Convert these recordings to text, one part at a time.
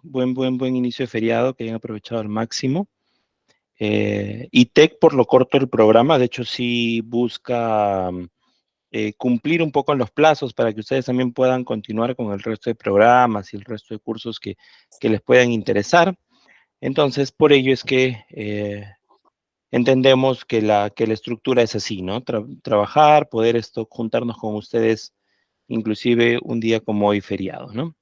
Buen inicio de feriado, que hayan aprovechado al máximo. Y TEC, por lo corto del programa, de hecho sí busca cumplir un poco en los plazos para que ustedes también puedan continuar con el resto de programas y el resto de cursos que les puedan interesar. Entonces, por ello es que entendemos que la estructura es así, ¿no? Trabajar, poder juntarnos con ustedes, inclusive un día como hoy feriado, ¿no?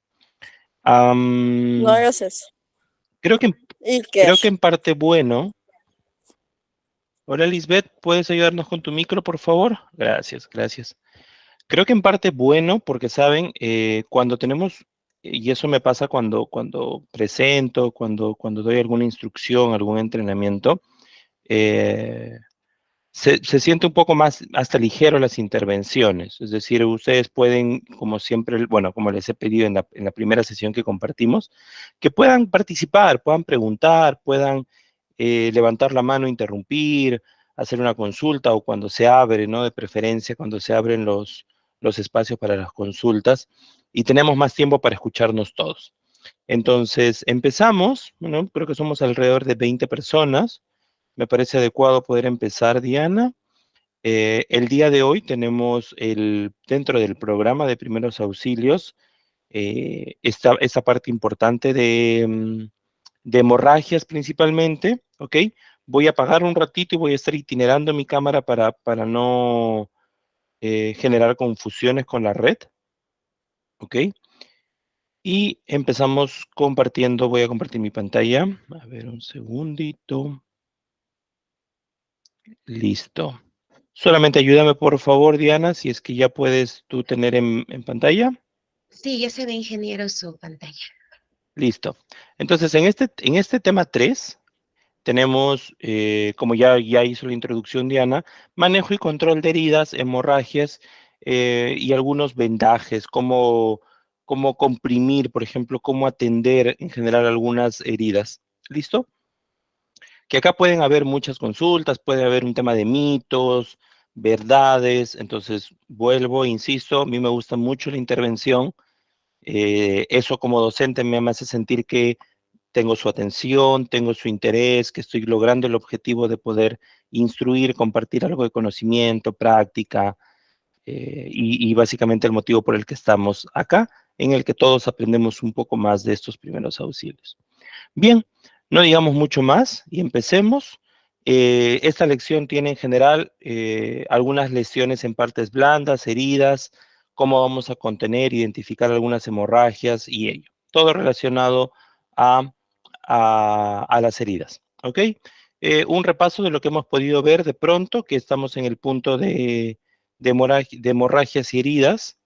No hagas eso. Creo que, Iker. creo que en parte bueno. Hola Lisbeth, ¿puedes ayudarnos con tu micro, por favor? Gracias, gracias. Creo que en parte bueno, porque saben, cuando tenemos, y eso me pasa cuando presento, cuando doy alguna instrucción, algún entrenamiento, eh, se siente un poco más hasta ligero las intervenciones. Es decir, ustedes pueden, como siempre, bueno, como les he pedido en la primera sesión que compartimos, que puedan participar, puedan preguntar, puedan levantar la mano, interrumpir, hacer una consulta o cuando se abre, ¿no? De preferencia, cuando se abren los espacios para las consultas y tenemos más tiempo para escucharnos todos. Entonces, empezamos, bueno, creo que somos alrededor de 20 personas. Me parece adecuado poder empezar, Diana. El día de hoy tenemos dentro del programa de primeros auxilios esta parte importante de hemorragias principalmente, ¿ok? Voy a apagar un ratito y voy a estar itinerando mi cámara para no generar confusiones con la red, ¿ok? Y empezamos compartiendo, voy a compartir mi pantalla. A ver, un segundito. Listo. Solamente ayúdame, por favor, Diana, si es que ya puedes tú tener en pantalla. Sí, ya se ve, ingeniero, su pantalla. Listo. Entonces, en este tema 3 tenemos, como ya hizo la introducción Diana, manejo y control de heridas, hemorragias y algunos vendajes, cómo comprimir, por ejemplo, cómo atender en general algunas heridas. ¿Listo? Que acá pueden haber muchas consultas, puede haber un tema de mitos, verdades, entonces vuelvo, insisto, a mí me gusta mucho la intervención, eso como docente me hace sentir que tengo su atención, tengo su interés, que estoy logrando el objetivo de poder instruir, compartir algo de conocimiento, práctica, y básicamente el motivo por el que estamos acá, en el que todos aprendemos un poco más de estos primeros auxilios. Bien, no digamos mucho más y empecemos. Esta lección tiene en general algunas lesiones en partes blandas, heridas, cómo vamos a contener, identificar algunas hemorragias y ello. Todo relacionado a, a las heridas. ¿Ok? Un repaso de lo que hemos podido ver de pronto, que estamos en el punto de hemorragias y heridas.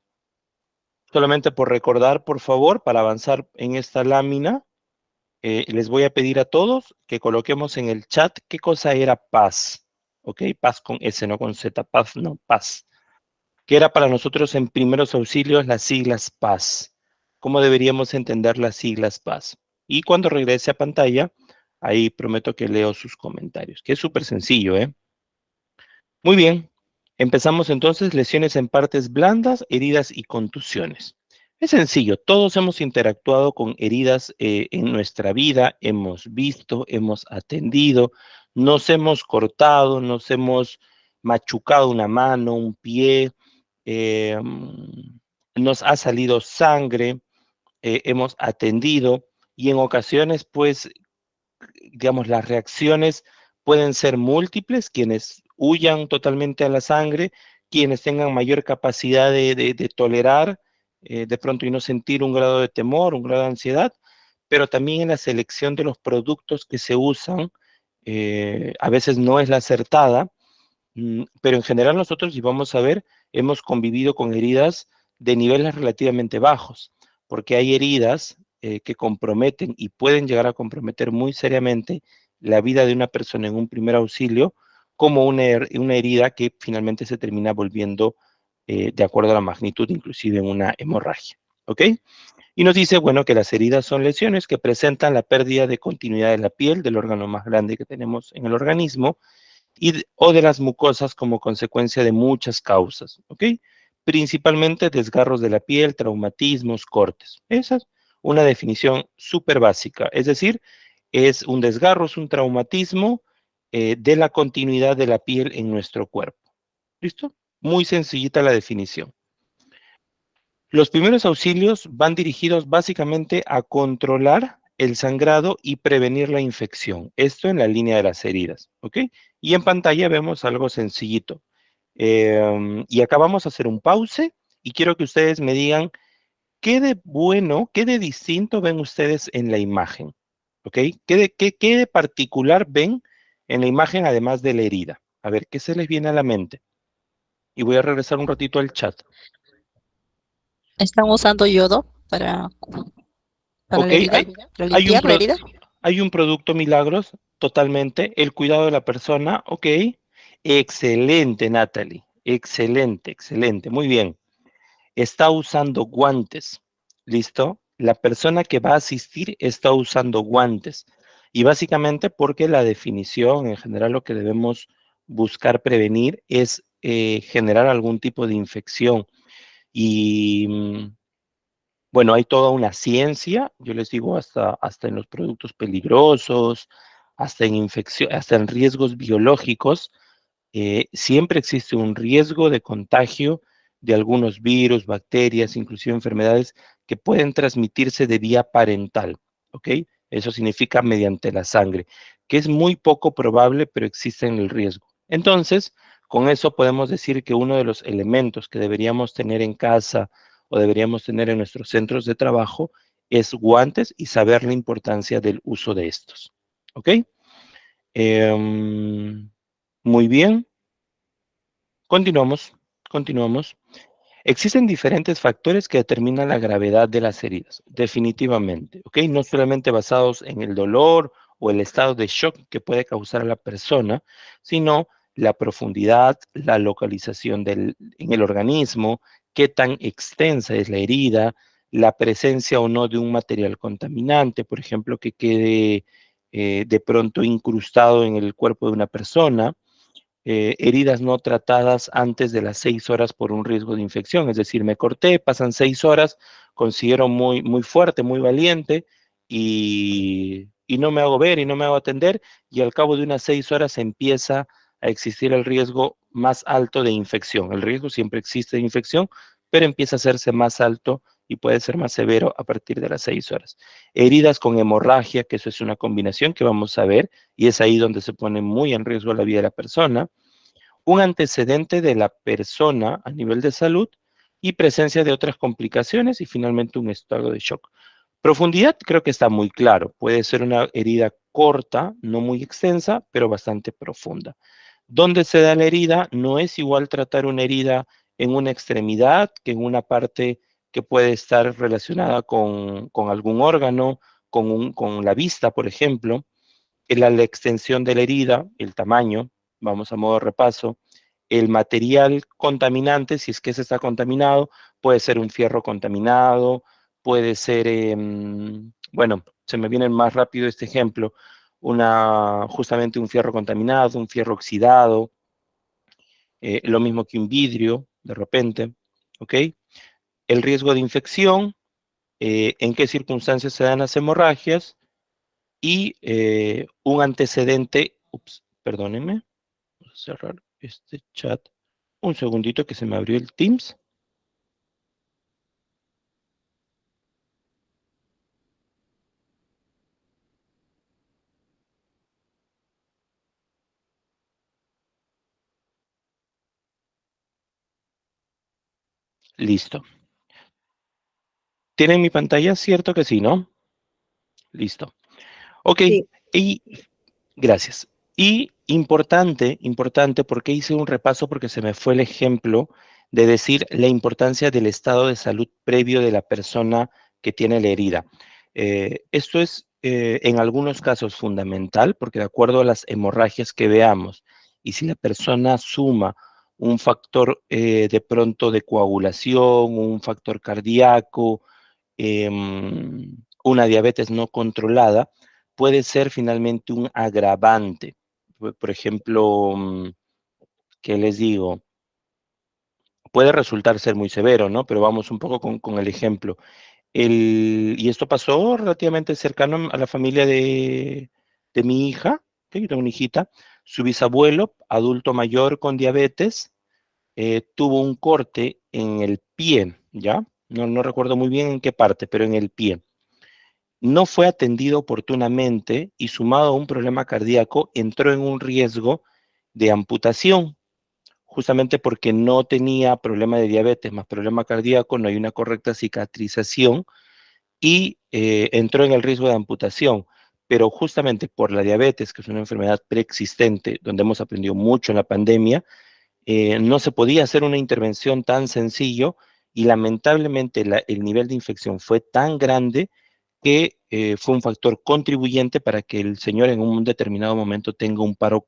Solamente por recordar, por favor, para avanzar en esta lámina, les voy a pedir a todos que coloquemos en el chat qué cosa era paz. ¿Ok? Paz con S, no con Z. Paz, no, paz. ¿Qué era para nosotros en primeros auxilios las siglas paz? ¿Cómo deberíamos entender las siglas paz? Y cuando regrese a pantalla, ahí prometo que leo sus comentarios, que es súper sencillo, ¿eh? Muy bien. Empezamos entonces, lesiones en partes blandas, heridas y contusiones. Es sencillo, todos hemos interactuado con heridas en nuestra vida, hemos visto, hemos atendido, nos hemos cortado, nos hemos machucado una mano, un pie, eh, nos ha salido sangre, hemos atendido y en ocasiones, pues, digamos, las reacciones pueden ser múltiples, quienes huyan totalmente a la sangre, quienes tengan mayor capacidad de tolerar de pronto y no sentir un grado de temor, un grado de ansiedad, pero también en la selección de los productos que se usan, a veces no es la acertada, pero en general nosotros, y vamos a ver, hemos convivido con heridas de niveles relativamente bajos, porque hay heridas que comprometen y pueden llegar a comprometer muy seriamente la vida de una persona en un primer auxilio, como una herida que finalmente se termina volviendo, de acuerdo a la magnitud, inclusive en una hemorragia. ¿Ok? Y nos dice, bueno, que las heridas son lesiones que presentan la pérdida de continuidad de la piel, del órgano más grande que tenemos en el organismo, o de las mucosas como consecuencia de muchas causas, ¿ok? Principalmente desgarros de la piel, traumatismos, cortes. Esa es una definición súper básica. Es decir, es un desgarro, es un traumatismo de la continuidad de la piel en nuestro cuerpo. ¿Listo? Muy sencillita la definición. Los primeros auxilios van dirigidos básicamente a controlar el sangrado y prevenir la infección. Esto en la línea de las heridas, ¿ok? Y en pantalla vemos algo sencillito. Y acá vamos a hacer un pause y quiero que ustedes me digan qué de bueno, qué de distinto ven ustedes en la imagen, ¿ok? ¿Qué de particular ven en la imagen además de la herida? A ver, ¿qué se les viene a la mente? Y voy a regresar un ratito al chat. Están usando yodo para Ok, la herida, para hay un, limpiar la herida. hay un producto Milagros, totalmente. El cuidado de la persona, ok. Excelente, Natalie. Excelente, excelente. Muy bien. Está usando guantes. ¿Listo? La persona que va a asistir está usando guantes. Y básicamente porque la definición, en general, lo que debemos buscar prevenir es generar algún tipo de infección. Y bueno, hay toda una ciencia, yo les digo, hasta en los productos peligrosos, hasta en infección, hasta en riesgos biológicos, siempre existe un riesgo de contagio de algunos virus, bacterias, inclusive enfermedades que pueden transmitirse de vía parental, ¿ok? Eso significa mediante la sangre, que es muy poco probable, pero existe en el riesgo. Entonces, con eso podemos decir que uno de los elementos que deberíamos tener en casa o deberíamos tener en nuestros centros de trabajo es guantes y saber la importancia del uso de estos, ¿ok? Muy bien. Continuamos, continuamos. Existen diferentes factores que determinan la gravedad de las heridas, definitivamente, ¿ok? No solamente basados en el dolor o el estado de shock que puede causar a la persona, sino la profundidad, la localización en el organismo, qué tan extensa es la herida, la presencia o no de un material contaminante, por ejemplo, que quede de pronto incrustado en el cuerpo de una persona, heridas no tratadas antes de las 6 horas por un riesgo de infección. Es decir, me corté, pasan 6 horas, considero muy, muy fuerte, muy valiente y no me hago ver y no me hago atender y al cabo de unas 6 horas empieza a existir el riesgo más alto de infección. El riesgo siempre existe de infección, pero empieza a hacerse más alto y puede ser más severo a partir de las 6 horas. Heridas con hemorragia, que eso es una combinación que vamos a ver, y es ahí donde se pone muy en riesgo la vida de la persona, un antecedente de la persona a nivel de salud y presencia de otras complicaciones y finalmente un estado de shock. Profundidad creo que está muy claro, puede ser una herida corta, no muy extensa, pero bastante profunda. ¿Dónde se da la herida? No es igual tratar una herida en una extremidad que en una parte que puede estar relacionada con algún órgano, con la vista, por ejemplo, la extensión de la herida, el tamaño, vamos a modo de repaso, el material contaminante, si es que ese está contaminado, puede ser un fierro contaminado, puede ser, bueno, se me viene más rápido este ejemplo, justamente un fierro contaminado, un fierro oxidado, lo mismo que un vidrio, de repente, ¿ok? El riesgo de infección, en qué circunstancias se dan las hemorragias y un antecedente, perdónenme, vamos a cerrar este chat, un segundito que se me abrió el Teams. Listo. ¿Tienen mi pantalla? Cierto que sí, ¿no? Listo. Ok, Sí. y gracias. Y importante, importante, porque hice un repaso porque se me fue el ejemplo de decir la importancia del estado de salud previo de la persona que tiene la herida. Esto es en algunos casos fundamental porque de acuerdo a las hemorragias que veamos y si la persona suma un factor de pronto de coagulación, un factor cardíaco, una diabetes no controlada, puede ser finalmente un agravante. Por ejemplo, ¿qué les digo? Puede resultar ser muy severo, ¿no? Pero vamos un poco con el ejemplo. Y esto pasó relativamente cercano a la familia de mi hija, que yo tengo una hijita. Su bisabuelo, adulto mayor con diabetes, tuvo un corte en el pie, ¿ya? No recuerdo muy bien en qué parte, pero en el pie. No fue atendido oportunamente y sumado a un problema cardíaco, entró en un riesgo de amputación, justamente porque no tenía problema de diabetes más problema cardíaco, no hay una correcta cicatrización y entró en el riesgo de amputación. Pero justamente por la diabetes, que es una enfermedad preexistente, donde hemos aprendido mucho en la pandemia, no se podía hacer una intervención tan sencillo y lamentablemente el nivel de infección fue tan grande que fue un factor contribuyente para que el señor en un determinado momento tenga un paro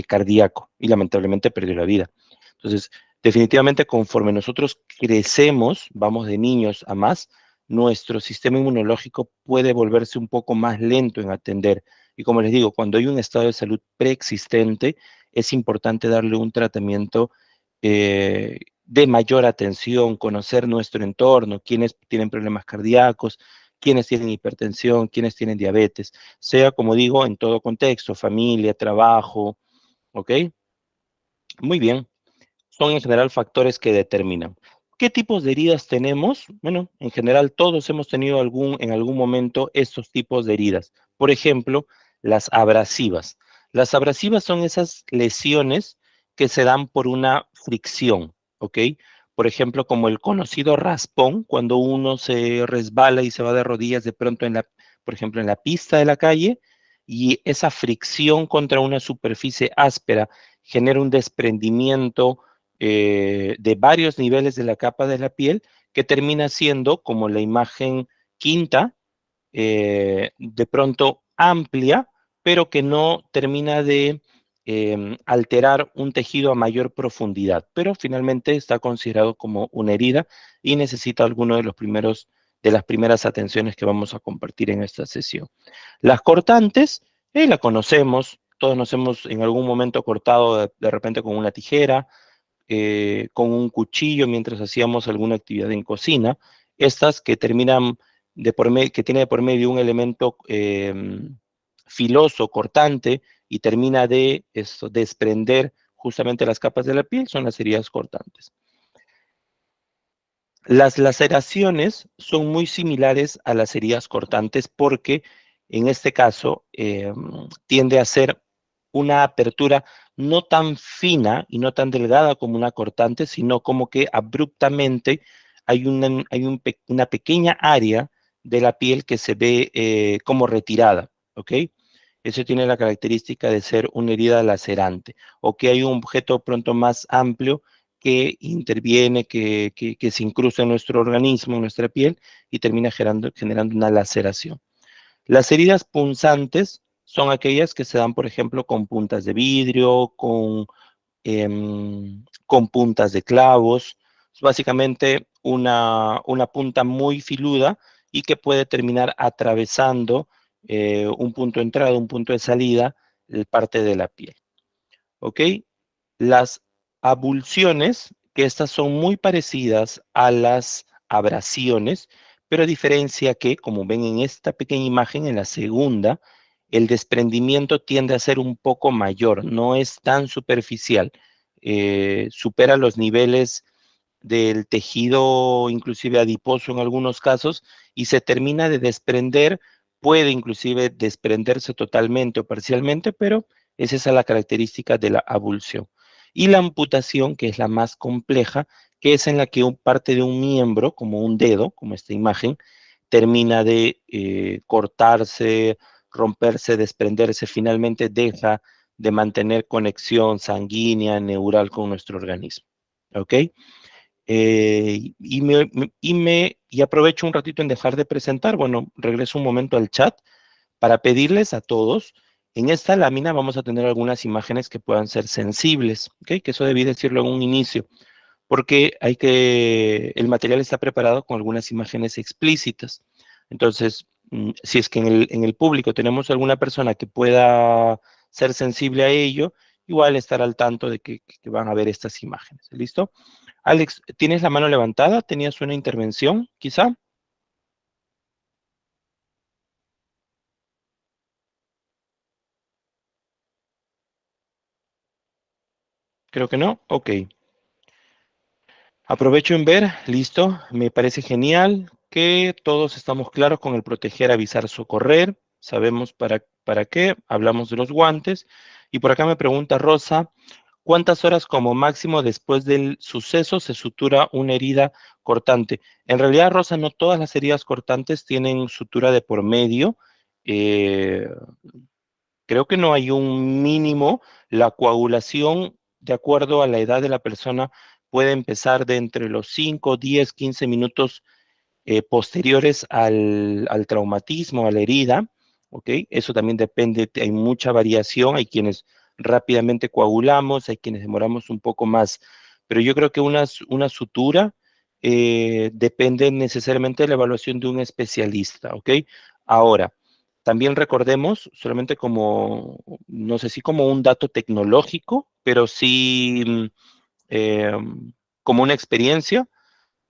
cardíaco y lamentablemente perdió la vida. Entonces, definitivamente conforme nosotros crecemos, vamos de niños a más, nuestro sistema inmunológico puede volverse un poco más lento en atender. Y como les digo, cuando hay un estado de salud preexistente, es importante darle un tratamiento de mayor atención, conocer nuestro entorno, quiénes tienen problemas cardíacos, quiénes tienen hipertensión, quiénes tienen diabetes, sea como digo, en todo contexto, familia, trabajo, ¿ok? Muy bien. Son en general factores que determinan. ¿Qué tipos de heridas tenemos? Bueno, en general todos hemos tenido en algún momento estos tipos de heridas. Por ejemplo, las abrasivas. Las abrasivas son esas lesiones que se dan por una fricción, ¿ok? Por ejemplo, como el conocido raspón, cuando uno se resbala y se va de rodillas de pronto por ejemplo, en la pista de la calle, y esa fricción contra una superficie áspera genera un desprendimiento de varios niveles de la capa de la piel que termina siendo como la imagen quinta, de pronto amplia, pero que no termina de alterar un tejido a mayor profundidad, pero finalmente está considerado como una herida y necesita alguno de de las primeras atenciones que vamos a compartir en esta sesión. Las cortantes, la conocemos, todos nos hemos en algún momento cortado de repente con una tijera, con un cuchillo mientras hacíamos alguna actividad en cocina. Estas que terminan que tiene de por medio un elemento filoso, cortante, y termina de desprender justamente las capas de la piel, son las heridas cortantes. Las laceraciones son muy similares a las heridas cortantes porque en este caso tiende a ser una apertura no tan fina y no tan delgada como una cortante, sino como que abruptamente hay una pequeña área de la piel que se ve como retirada, ¿ok? Eso tiene la característica de ser una herida lacerante, o que hay un objeto pronto más amplio que interviene, que se incrusta en nuestro organismo, en nuestra piel, y termina generando una laceración. Las heridas punzantes son aquellas que se dan, por ejemplo, con puntas de vidrio, con puntas de clavos. Es básicamente una punta muy filuda y que puede terminar atravesando un punto de entrada, un punto de salida, parte de la piel. ¿Ok? Las abulsiones, que estas son muy parecidas a las abrasiones, pero a diferencia que, como ven en esta pequeña imagen, en la segunda, el desprendimiento tiende a ser un poco mayor, no es tan superficial, supera los niveles del tejido, inclusive adiposo en algunos casos, y se termina de desprender, puede inclusive desprenderse totalmente o parcialmente, pero es esa la característica de la abulsión. Y la amputación, que es la más compleja, que es en la que parte de un miembro, como un dedo, como esta imagen, termina de cortarse, romperse, desprenderse, finalmente deja de mantener conexión sanguínea, neural con nuestro organismo. ¿Ok? Y aprovecho un ratito en dejar de presentar, bueno, regreso un momento al chat para pedirles a todos, en esta lámina vamos a tener algunas imágenes que puedan ser sensibles, ¿ok? Que eso debí decirlo en un inicio, porque el material está preparado con algunas imágenes explícitas. Entonces, si es que en el público tenemos alguna persona que pueda ser sensible a ello, igual estar al tanto de que van a ver estas imágenes. ¿Listo? Alex, ¿tienes la mano levantada? ¿Tenías una intervención, quizá? Creo que no. Ok. Aprovecho en ver, listo, me parece genial que todos estamos claros con el proteger, avisar, socorrer, sabemos para qué, hablamos de los guantes, y por acá me pregunta Rosa, ¿cuántas horas como máximo después del suceso se sutura una herida cortante? En realidad, Rosa, no todas las heridas cortantes tienen sutura de por medio, eh, creo que no hay un mínimo, la coagulación, de acuerdo a la edad de la persona, puede empezar de entre los 5, 10, 15 minutos posteriores al traumatismo, a la herida, ¿ok? Eso también depende, hay mucha variación, hay quienes rápidamente coagulamos, hay quienes demoramos un poco más, pero yo creo que una sutura depende necesariamente de la evaluación de un especialista, ¿ok? Ahora, también recordemos, solamente como, no sé si como un dato tecnológico, pero sí eh, como una experiencia,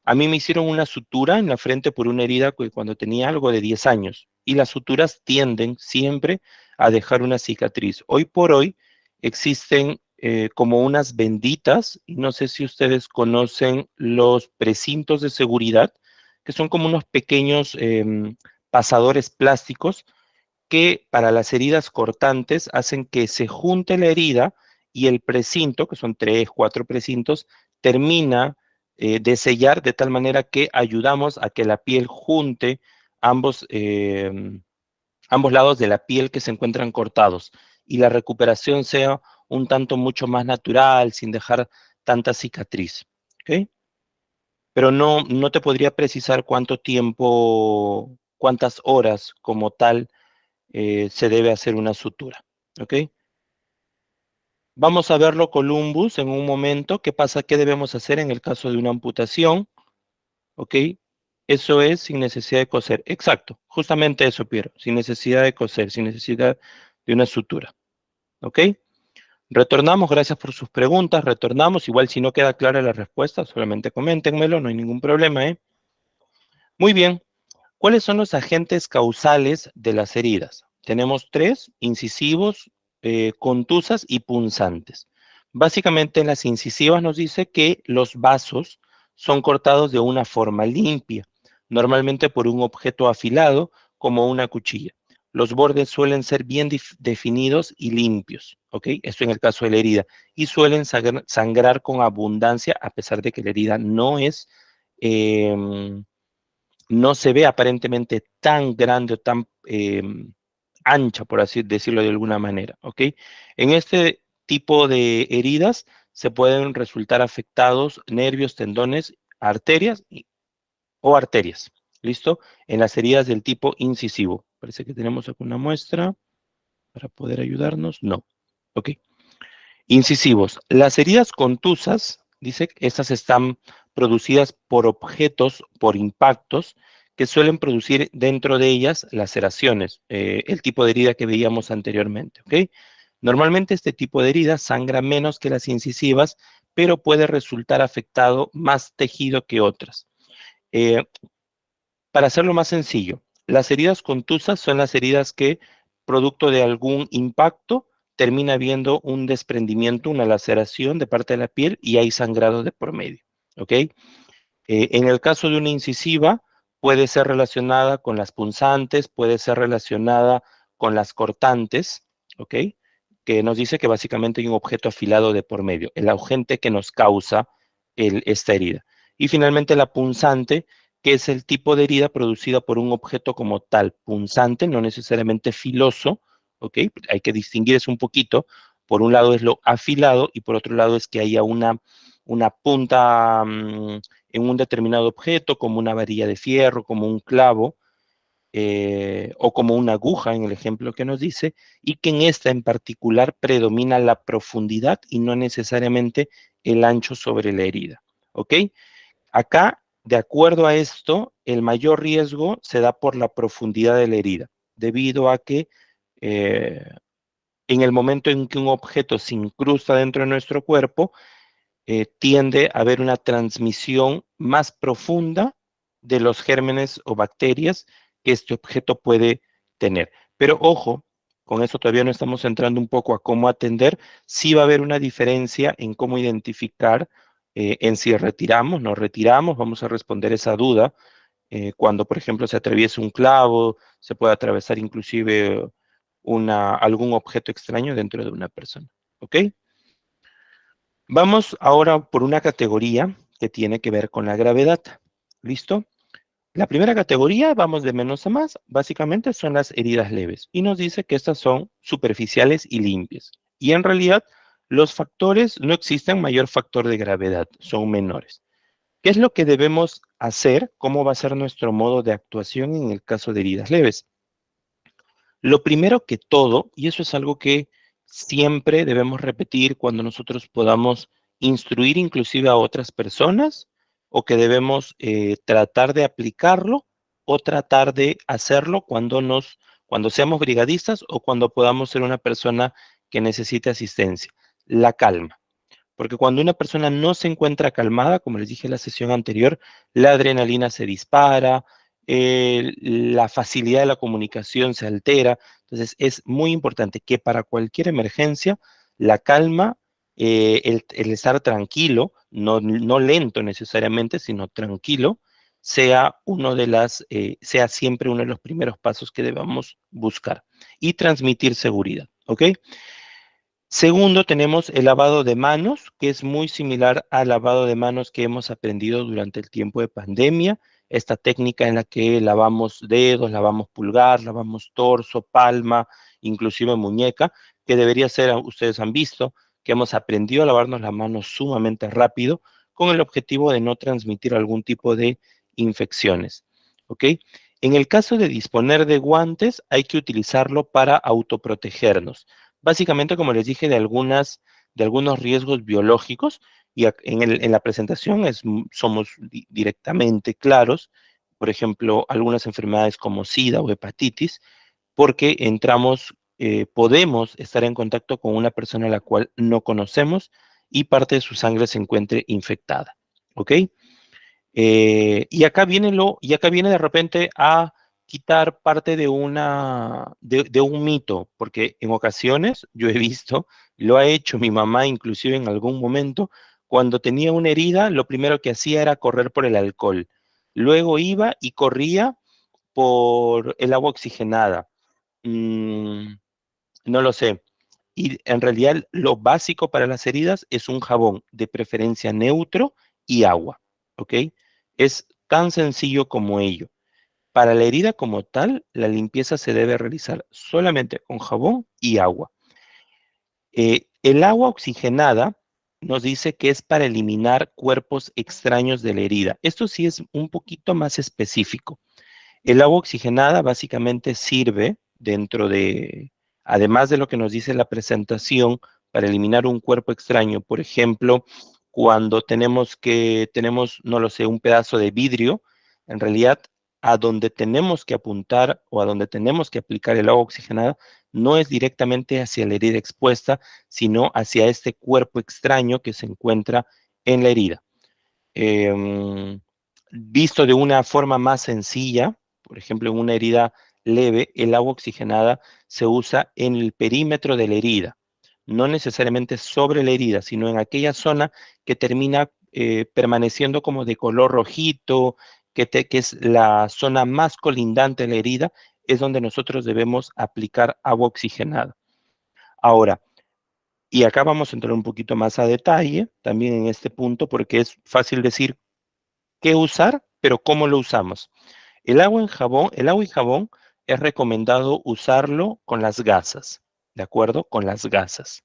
a mí me hicieron una sutura en la frente por una herida cuando tenía algo de 10 años y las suturas tienden siempre a dejar una cicatriz. Hoy por hoy existen como unas benditas, y no sé si ustedes conocen los precintos de seguridad, que son como unos pequeños pasadores plásticos que para las heridas cortantes hacen que se junte la herida y el precinto, que son 3, 4 precintos, termina de sellar de tal manera que ayudamos a que la piel junte ambos, ambos lados de la piel que se encuentran cortados y la recuperación sea un tanto mucho más natural, sin dejar tanta cicatriz. ¿Ok? Pero no te podría precisar cuánto tiempo, cuántas horas como tal se debe hacer una sutura. ¿Ok? Vamos a verlo, Columbus, en un momento. ¿Qué pasa? ¿Qué debemos hacer en el caso de una amputación? ¿Ok? Eso es sin necesidad de coser. Exacto, justamente eso, Piero. Sin necesidad de coser, sin necesidad de una sutura. ¿Ok? Retornamos, gracias por sus preguntas. Retornamos. Igual si no queda clara la respuesta, solamente coméntenmelo, no hay ningún problema, ¿eh? Muy bien. ¿Cuáles son los agentes causales de las heridas? Tenemos tres: incisivos, contusas y punzantes. Básicamente en las incisivas nos dice que los vasos son cortados de una forma limpia, normalmente por un objeto afilado como una cuchilla. Los bordes suelen ser bien definidos y limpios, ¿ok? Esto en el caso de la herida. Y suelen sangrar con abundancia a pesar de que la herida no se ve aparentemente tan grande o tan ancha, por así decirlo de alguna manera, ¿ok? En este tipo de heridas se pueden resultar afectados nervios, tendones, arterias o arterias, ¿listo? En las heridas del tipo incisivo. Parece que tenemos alguna muestra para poder ayudarnos. No, ¿ok? Incisivos. Las heridas contusas, dice, estas están producidas por objetos, por impactos, que suelen producir dentro de ellas laceraciones, el tipo de herida que veíamos anteriormente, ¿ok? Normalmente este tipo de herida sangra menos que las incisivas, pero puede resultar afectado más tejido que otras. Eh, para hacerlo más sencillo, las heridas contusas son las heridas que, producto de algún impacto, termina habiendo un desprendimiento, una laceración de parte de la piel y hay sangrado de por medio. ¿Ok? En el caso de una incisiva, puede ser relacionada con las punzantes, puede ser relacionada con las cortantes, ¿ok? Que nos dice que básicamente hay un objeto afilado de por medio, el agente que nos causa esta herida. Y finalmente la punzante, que es el tipo de herida producida por un objeto como tal, punzante, no necesariamente filoso, ¿ok? Hay que distinguir eso un poquito. Por un lado es lo afilado y por otro lado es que haya una punta en un determinado objeto, como una varilla de fierro, como un clavo, o como una aguja en el ejemplo que nos dice, y que en esta en particular predomina la profundidad y no necesariamente el ancho sobre la herida. ¿Ok? Acá, de acuerdo a esto, el mayor riesgo se da por la profundidad de la herida, debido a que eh, en el momento en que un objeto se incrusta dentro de nuestro cuerpo, tiende a haber una transmisión más profunda de los gérmenes o bacterias que este objeto puede tener. Pero ojo, con eso todavía no estamos entrando un poco a cómo atender, sí va a haber una diferencia en cómo identificar en si retiramos, no retiramos, vamos a responder esa duda. Cuando, por ejemplo, se atraviesa un clavo, se puede atravesar inclusive algún objeto extraño dentro de una persona. ¿Ok? Vamos ahora por una categoría que tiene que ver con la gravedad. ¿Listo? La primera categoría, vamos de menos a más, básicamente son las heridas leves. Y nos dice que estas son superficiales y limpias. Y en realidad, los factores, no existen mayor factor de gravedad, son menores. ¿Qué es lo que debemos hacer? ¿Cómo va a ser nuestro modo de actuación en el caso de heridas leves? Lo primero que todo, y eso es algo que siempre debemos repetir cuando nosotros podamos instruir inclusive a otras personas, o que debemos tratar de aplicarlo o tratar de hacerlo cuando seamos brigadistas o cuando podamos ser una persona que necesite asistencia. La calma. Porque cuando una persona no se encuentra calmada, como les dije en la sesión anterior, la adrenalina se dispara, la facilidad de la comunicación se altera. Entonces, es muy importante que para cualquier emergencia, la calma, el estar tranquilo, no lento necesariamente, sino tranquilo, sea siempre uno de los primeros pasos que debamos buscar y transmitir seguridad. ¿Ok? Segundo, tenemos el lavado de manos, que es muy similar al lavado de manos que hemos aprendido durante el tiempo de pandemia. Esta técnica en la que lavamos dedos, lavamos pulgar, lavamos torso, palma, inclusive muñeca, que debería ser, ustedes han visto, que hemos aprendido a lavarnos las manos sumamente rápido con el objetivo de no transmitir algún tipo de infecciones. ¿Ok? En el caso de disponer de guantes, hay que utilizarlo para autoprotegernos. Básicamente, como les dije, de algunos riesgos biológicos, y en la presentación somos directamente claros, por ejemplo, algunas enfermedades como SIDA o hepatitis, porque podemos estar en contacto con una persona a la cual no conocemos y parte de su sangre se encuentre infectada. ¿Ok? Y acá viene de repente a quitar parte de un mito, porque en ocasiones yo he visto, lo ha hecho mi mamá inclusive en algún momento, cuando tenía una herida, lo primero que hacía era correr por el alcohol. Luego iba y corría por el agua oxigenada. Mm, no lo sé. Y en realidad lo básico para las heridas es un jabón, de preferencia neutro y agua, ¿ok? Es tan sencillo como ello. Para la herida como tal, la limpieza se debe realizar solamente con jabón y agua. El agua oxigenada nos dice que es para eliminar cuerpos extraños de la herida. Esto sí es un poquito más específico. El agua oxigenada básicamente sirve además de lo que nos dice la presentación, para eliminar un cuerpo extraño. Por ejemplo, cuando tenemos, no lo sé, un pedazo de vidrio, en realidad a donde tenemos que apuntar o a donde tenemos que aplicar el agua oxigenada no es directamente hacia la herida expuesta, sino hacia este cuerpo extraño que se encuentra en la herida. Visto de una forma más sencilla, por ejemplo, en una herida leve, el agua oxigenada se usa en el perímetro de la herida, no necesariamente sobre la herida, sino en aquella zona que termina permaneciendo como de color rojito, que es la zona más colindante de la herida, es donde nosotros debemos aplicar agua oxigenada. Ahora, y acá vamos a entrar un poquito más a detalle también en este punto, porque es fácil decir qué usar, pero cómo lo usamos. El agua y jabón es recomendado usarlo con las gasas, ¿de acuerdo? Con las gasas.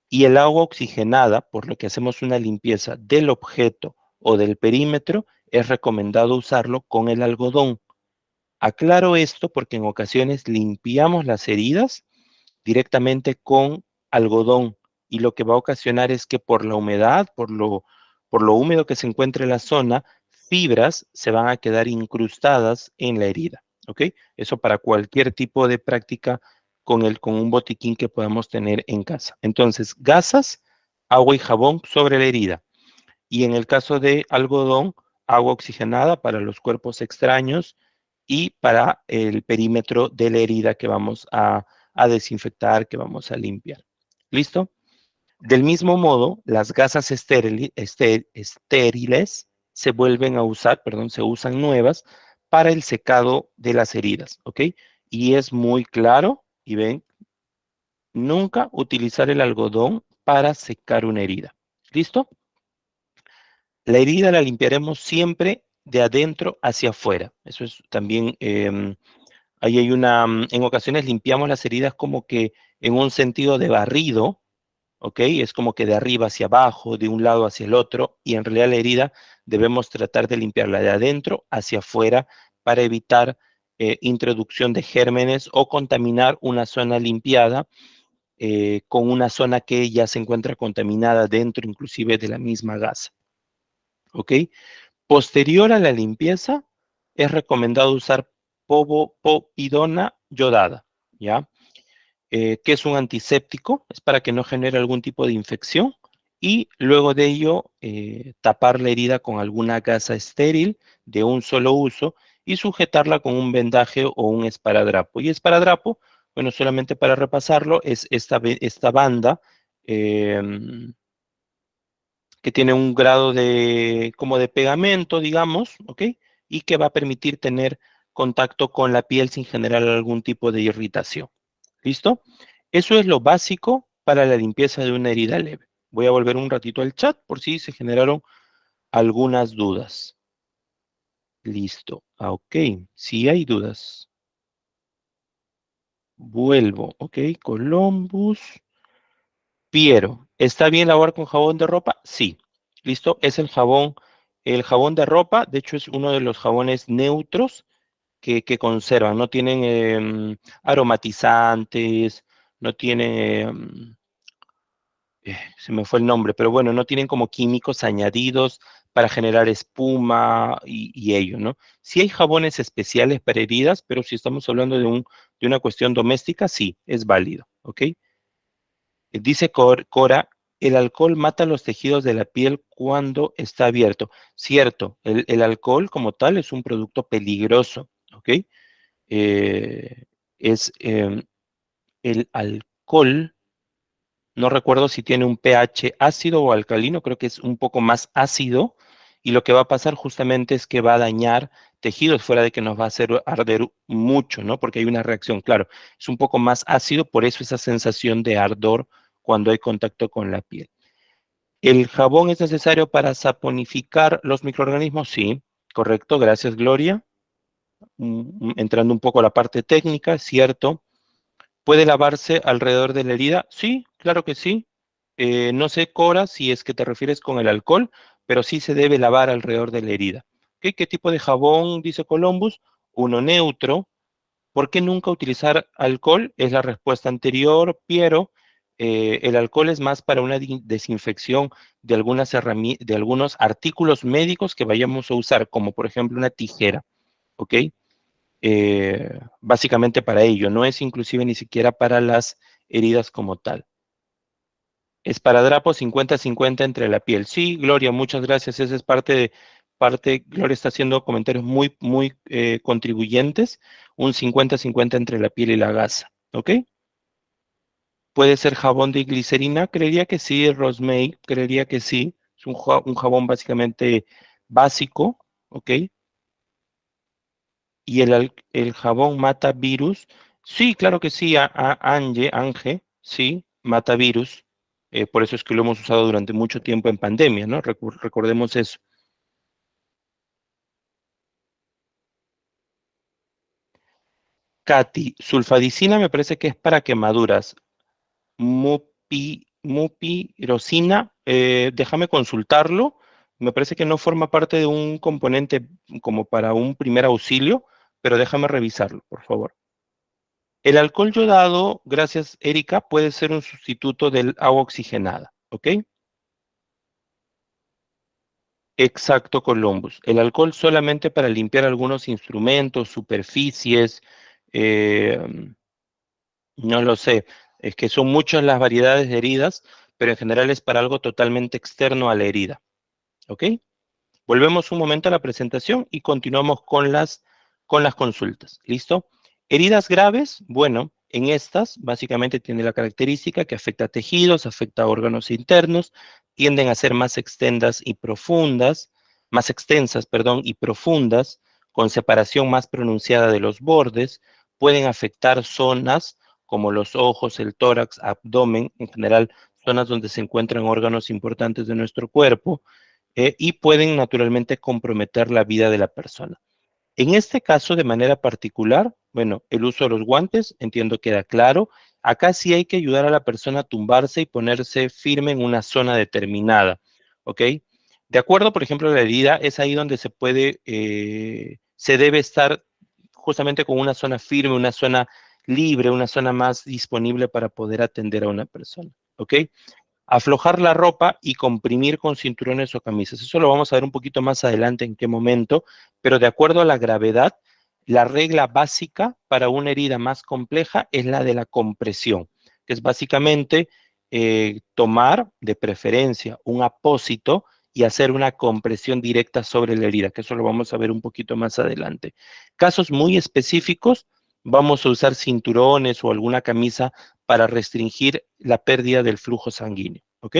Y el agua oxigenada, por lo que hacemos una limpieza del objeto o del perímetro, es recomendado usarlo con el algodón. Aclaro esto porque en ocasiones limpiamos las heridas directamente con algodón y lo que va a ocasionar es que por la humedad, por lo húmedo que se encuentre la zona, fibras se van a quedar incrustadas en la herida, ¿ok? Eso para cualquier tipo de práctica con un botiquín que podamos tener en casa. Entonces, gasas, agua y jabón sobre la herida. Y en el caso de algodón, agua oxigenada para los cuerpos extraños y para el perímetro de la herida que vamos a a desinfectar, que vamos a limpiar. ¿Listo? Del mismo modo, las gasas estériles se vuelven a usar, perdón, se usan nuevas para el secado de las heridas, ¿ok? Y es muy claro, y ven, nunca utilizar el algodón para secar una herida. ¿Listo? La herida la limpiaremos siempre de adentro hacia afuera. Eso es también, ahí hay en ocasiones limpiamos las heridas como que en un sentido de barrido, ¿ok? Es como que de arriba hacia abajo, de un lado hacia el otro, y en realidad la herida debemos tratar de limpiarla de adentro hacia afuera para evitar introducción de gérmenes o contaminar una zona limpiada con una zona que ya se encuentra contaminada dentro inclusive de la misma gasa, ¿ok? Posterior a la limpieza, es recomendado usar povidona yodada, ¿ya? Que es un antiséptico, es para que no genere algún tipo de infección, y luego de ello tapar la herida con alguna gasa estéril de un solo uso y sujetarla con un vendaje o un esparadrapo. Y esparadrapo, bueno, solamente para repasarlo, es esta banda que tiene un grado de, como de pegamento, digamos, ¿ok? Y que va a permitir tener contacto con la piel sin generar algún tipo de irritación. ¿Listo? Eso es lo básico para la limpieza de una herida leve. Voy a volver un ratito al chat por si se generaron algunas dudas. Listo. Ok. Si hay dudas. Vuelvo. Ok. Columbus. Piero. ¿Está bien lavar con jabón de ropa? Sí. Listo. Es el jabón. El jabón de ropa, de hecho, es uno de los jabones neutros que conservan. No tienen aromatizantes, no tienen se me fue el nombre, pero bueno, no tienen como químicos añadidos para generar espuma y ello, ¿no? Sí hay jabones especiales para heridas, pero si estamos hablando de una cuestión doméstica, sí, es válido, ¿ok? Dice Cora, el alcohol mata los tejidos de la piel cuando está abierto. Cierto, el alcohol como tal es un producto peligroso, ¿ok? Eh, es el alcohol. No recuerdo si tiene un pH ácido o alcalino, creo que es un poco más ácido y lo que va a pasar justamente es que va a dañar tejidos fuera de que nos va a hacer arder mucho, ¿no? Porque hay una reacción, claro, es un poco más ácido, por eso esa sensación de ardor cuando hay contacto con la piel. ¿El jabón es necesario para saponificar los microorganismos? Sí, correcto, gracias Gloria. Entrando un poco a la parte técnica, cierto. ¿Puede lavarse alrededor de la herida? Sí, claro que sí. No sé, Cora, si es que te refieres con el alcohol, pero sí se debe lavar alrededor de la herida. ¿Qué tipo de jabón, dice Columbus? Uno neutro. ¿Por qué nunca utilizar alcohol? Es la respuesta anterior, Piero. El alcohol es más para una desinfección de de algunos artículos médicos que vayamos a usar, como por ejemplo una tijera, ¿ok? Básicamente para ello, no es inclusive ni siquiera para las heridas como tal. Esparadrapo 50-50 entre la piel. Sí, Gloria, muchas gracias. Esa es Gloria está haciendo comentarios muy contribuyentes. Un 50-50 entre la piel y la gasa. ¿Ok? ¿Puede ser jabón de glicerina? Creería que sí, Rosemary, creería que sí. Es un jabón básicamente básico. ¿Ok? ¿Y el jabón mata virus? Sí, claro que sí, Ange, sí, mata virus. Por eso es que lo hemos usado durante mucho tiempo en pandemia, ¿no? Recordemos eso. Katy, sulfadicina me parece que es para quemaduras. Mupirocina, déjame consultarlo. Me parece que no forma parte de un componente como para un primer auxilio, pero déjame revisarlo, por favor. El alcohol yodado, gracias Erika, puede ser un sustituto del agua oxigenada, ¿ok? Exacto, Columbus. El alcohol solamente para limpiar algunos instrumentos, superficies, eh, no lo sé, es que son muchas las variedades de heridas, pero en general es para algo totalmente externo a la herida, ¿ok? Volvemos un momento a la presentación y continuamos con las consultas, ¿listo? Heridas graves, bueno, En estas, básicamente tiene la característica que afecta a tejidos, afecta a órganos internos, tienden a ser más extensas y profundas, y profundas, con separación más pronunciada de los bordes, pueden afectar zonas como los ojos, el tórax, abdomen, en general, zonas donde se encuentran órganos importantes de nuestro cuerpo, y pueden naturalmente comprometer la vida de la persona. En este caso, de manera particular, bueno, el uso de los guantes, entiendo queda claro. Acá sí hay que ayudar a la persona a tumbarse y ponerse firme en una zona determinada, ¿ok? De acuerdo, por ejemplo, a la herida, es ahí donde se debe estar justamente con una zona firme, una zona libre, una zona más disponible para poder atender a una persona, ¿ok? Aflojar la ropa y comprimir con cinturones o camisas. Eso lo vamos a ver un poquito más adelante en qué momento, pero de acuerdo a la gravedad, la regla básica para una herida más compleja es la de la compresión, que es básicamente tomar de preferencia un apósito y hacer una compresión directa sobre la herida, que eso lo vamos a ver un poquito más adelante. Casos muy específicos, vamos a usar cinturones o alguna camisa para restringir la pérdida del flujo sanguíneo, ¿ok?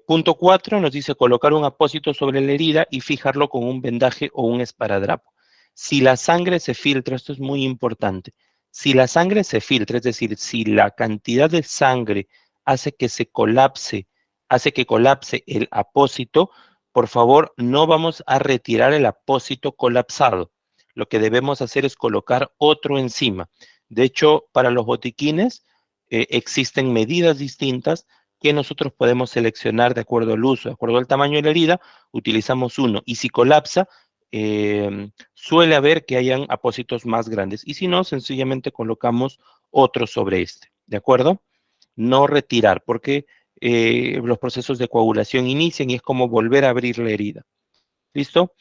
Punto 4 nos dice colocar un apósito sobre la herida y fijarlo con un vendaje o un esparadrapo. Si la sangre se filtra, esto es muy importante, si la sangre se filtra, es decir, si la cantidad de sangre hace que colapse el apósito, por favor, no vamos a retirar el apósito colapsado. Lo que debemos hacer es colocar otro encima. De hecho, para los botiquines existen medidas distintas que nosotros podemos seleccionar de acuerdo al uso, de acuerdo al tamaño de la herida, utilizamos uno. Y si colapsa, suele haber que hayan apósitos más grandes. Y si no, sencillamente colocamos otro sobre este, ¿de acuerdo? No retirar, porque los procesos de coagulación inician y es como volver a abrir la herida. ¿Listo?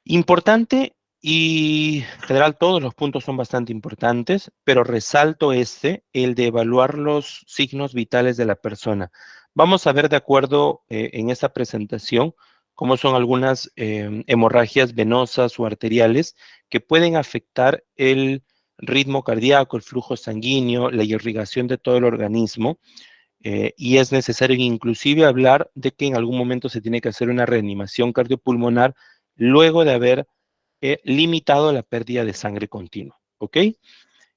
Importante y en general todos los puntos son bastante importantes, pero resalto el de evaluar los signos vitales de la persona. Vamos a ver de acuerdo en esta presentación cómo son algunas hemorragias venosas o arteriales que pueden afectar el ritmo cardíaco, el flujo sanguíneo, la irrigación de todo el organismo. Y es necesario inclusive hablar de que en algún momento se tiene que hacer una reanimación cardiopulmonar luego de haber limitado la pérdida de sangre continua, ¿ok?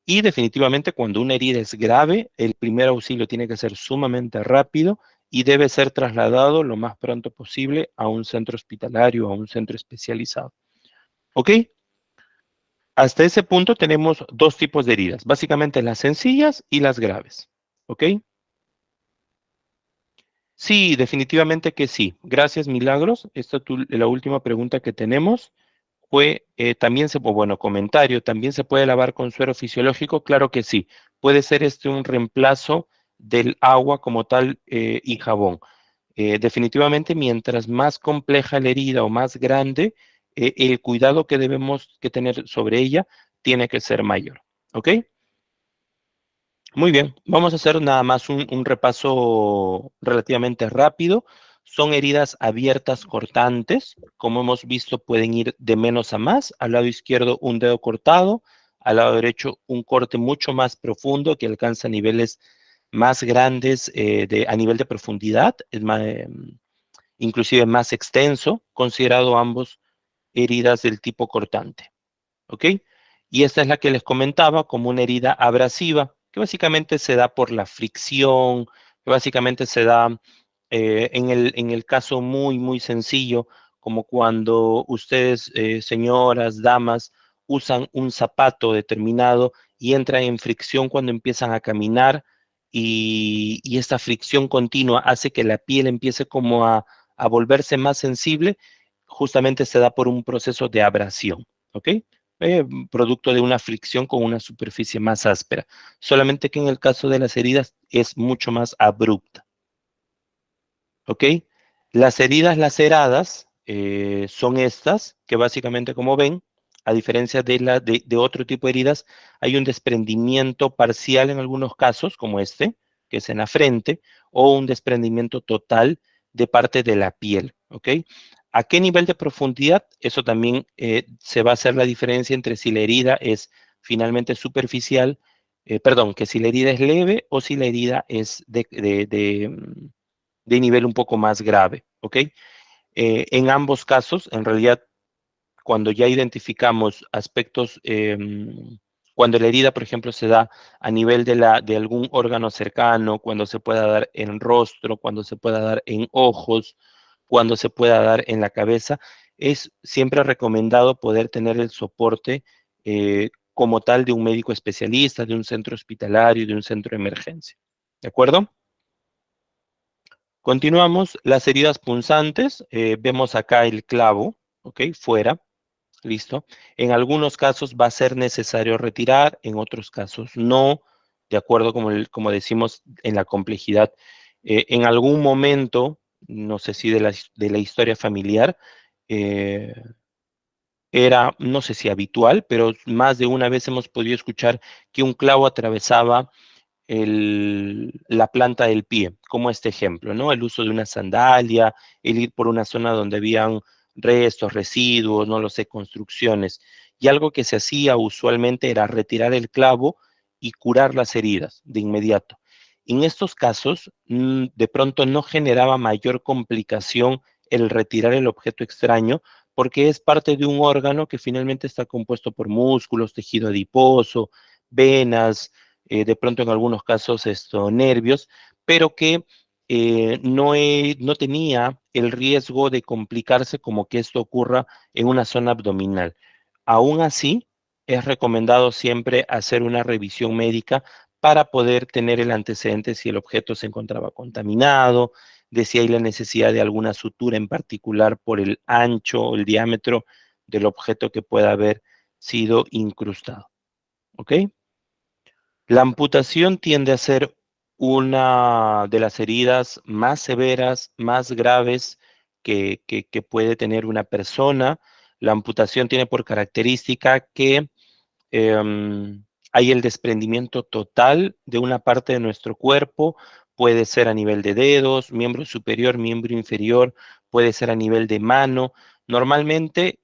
Y definitivamente cuando una herida es grave, el primer auxilio tiene que ser sumamente rápido y debe ser trasladado lo más pronto posible a un centro hospitalario o a un centro especializado, ¿ok? Hasta ese punto tenemos dos tipos de heridas, básicamente las sencillas y las graves, ¿ok? Sí, definitivamente que sí. Gracias, Milagros. Esta es la última pregunta que tenemos. Comentario, ¿también se puede lavar con suero fisiológico? Claro que sí. Puede ser un reemplazo del agua como tal y jabón. Definitivamente, mientras más compleja la herida o más grande, el cuidado que debemos que tener sobre ella tiene que ser mayor. ¿Ok? Muy bien, vamos a hacer nada más un repaso relativamente rápido. Son heridas abiertas cortantes. Como hemos visto, pueden ir de menos a más. Al lado izquierdo, un dedo cortado. Al lado derecho, un corte mucho más profundo que alcanza niveles más grandes a nivel de profundidad, inclusive más extenso, considerado ambos heridas del tipo cortante. ¿Ok? Y esta es la que les comentaba como una herida abrasiva, que básicamente se da por la fricción, que básicamente se da en el caso muy, muy sencillo, como cuando ustedes, señoras, damas, usan un zapato determinado y entran en fricción cuando empiezan a caminar y esta fricción continua hace que la piel empiece como a volverse más sensible, justamente se da por un proceso de abrasión, ¿ok? Producto de una fricción con una superficie más áspera. Solamente que en el caso de las heridas es mucho más abrupta. ¿Ok? Las heridas laceradas son estas, que básicamente, como ven, a diferencia de otro tipo de heridas, hay un desprendimiento parcial en algunos casos, como este, que es en la frente, o un desprendimiento total de parte de la piel. ¿Ok? ¿A qué nivel de profundidad? Eso también se va a hacer la diferencia entre si la herida es finalmente superficial perdón, que si la herida es leve o si la herida es de nivel un poco más grave, ¿ok? En ambos casos, en realidad, cuando ya identificamos aspectos, cuando la herida, por ejemplo, se da a nivel de algún órgano cercano, cuando se pueda dar en rostro, cuando se pueda dar en ojos, cuando se pueda dar en la cabeza, es siempre recomendado poder tener el soporte como tal de un médico especialista, de un centro hospitalario, de un centro de emergencia. ¿De acuerdo? Continuamos. Las heridas punzantes, vemos acá el clavo, ¿ok? Fuera. Listo. En algunos casos va a ser necesario retirar, en otros casos no, de acuerdo como decimos en la complejidad. En algún momento, no sé si de la historia familiar, eh, era, no sé si habitual, pero más de una vez hemos podido escuchar que un clavo atravesaba la planta del pie, como este ejemplo, ¿no? El uso de una sandalia, el ir por una zona donde habían restos, residuos, no lo sé, construcciones. Y algo que se hacía usualmente era retirar el clavo y curar las heridas de inmediato. En estos casos, de pronto no generaba mayor complicación el retirar el objeto extraño porque es parte de un órgano que finalmente está compuesto por músculos, tejido adiposo, venas, de pronto en algunos casos nervios, pero que no tenía el riesgo de complicarse como que esto ocurra en una zona abdominal. Aún así, es recomendado siempre hacer una revisión médica para poder tener el antecedente si el objeto se encontraba contaminado, de si hay la necesidad de alguna sutura en particular por el ancho o el diámetro del objeto que pueda haber sido incrustado. ¿Ok? La amputación tiende a ser una de las heridas más severas, más graves que puede tener una persona. La amputación tiene por característica que hay el desprendimiento total de una parte de nuestro cuerpo, puede ser a nivel de dedos, miembro superior, miembro inferior, puede ser a nivel de mano. Normalmente,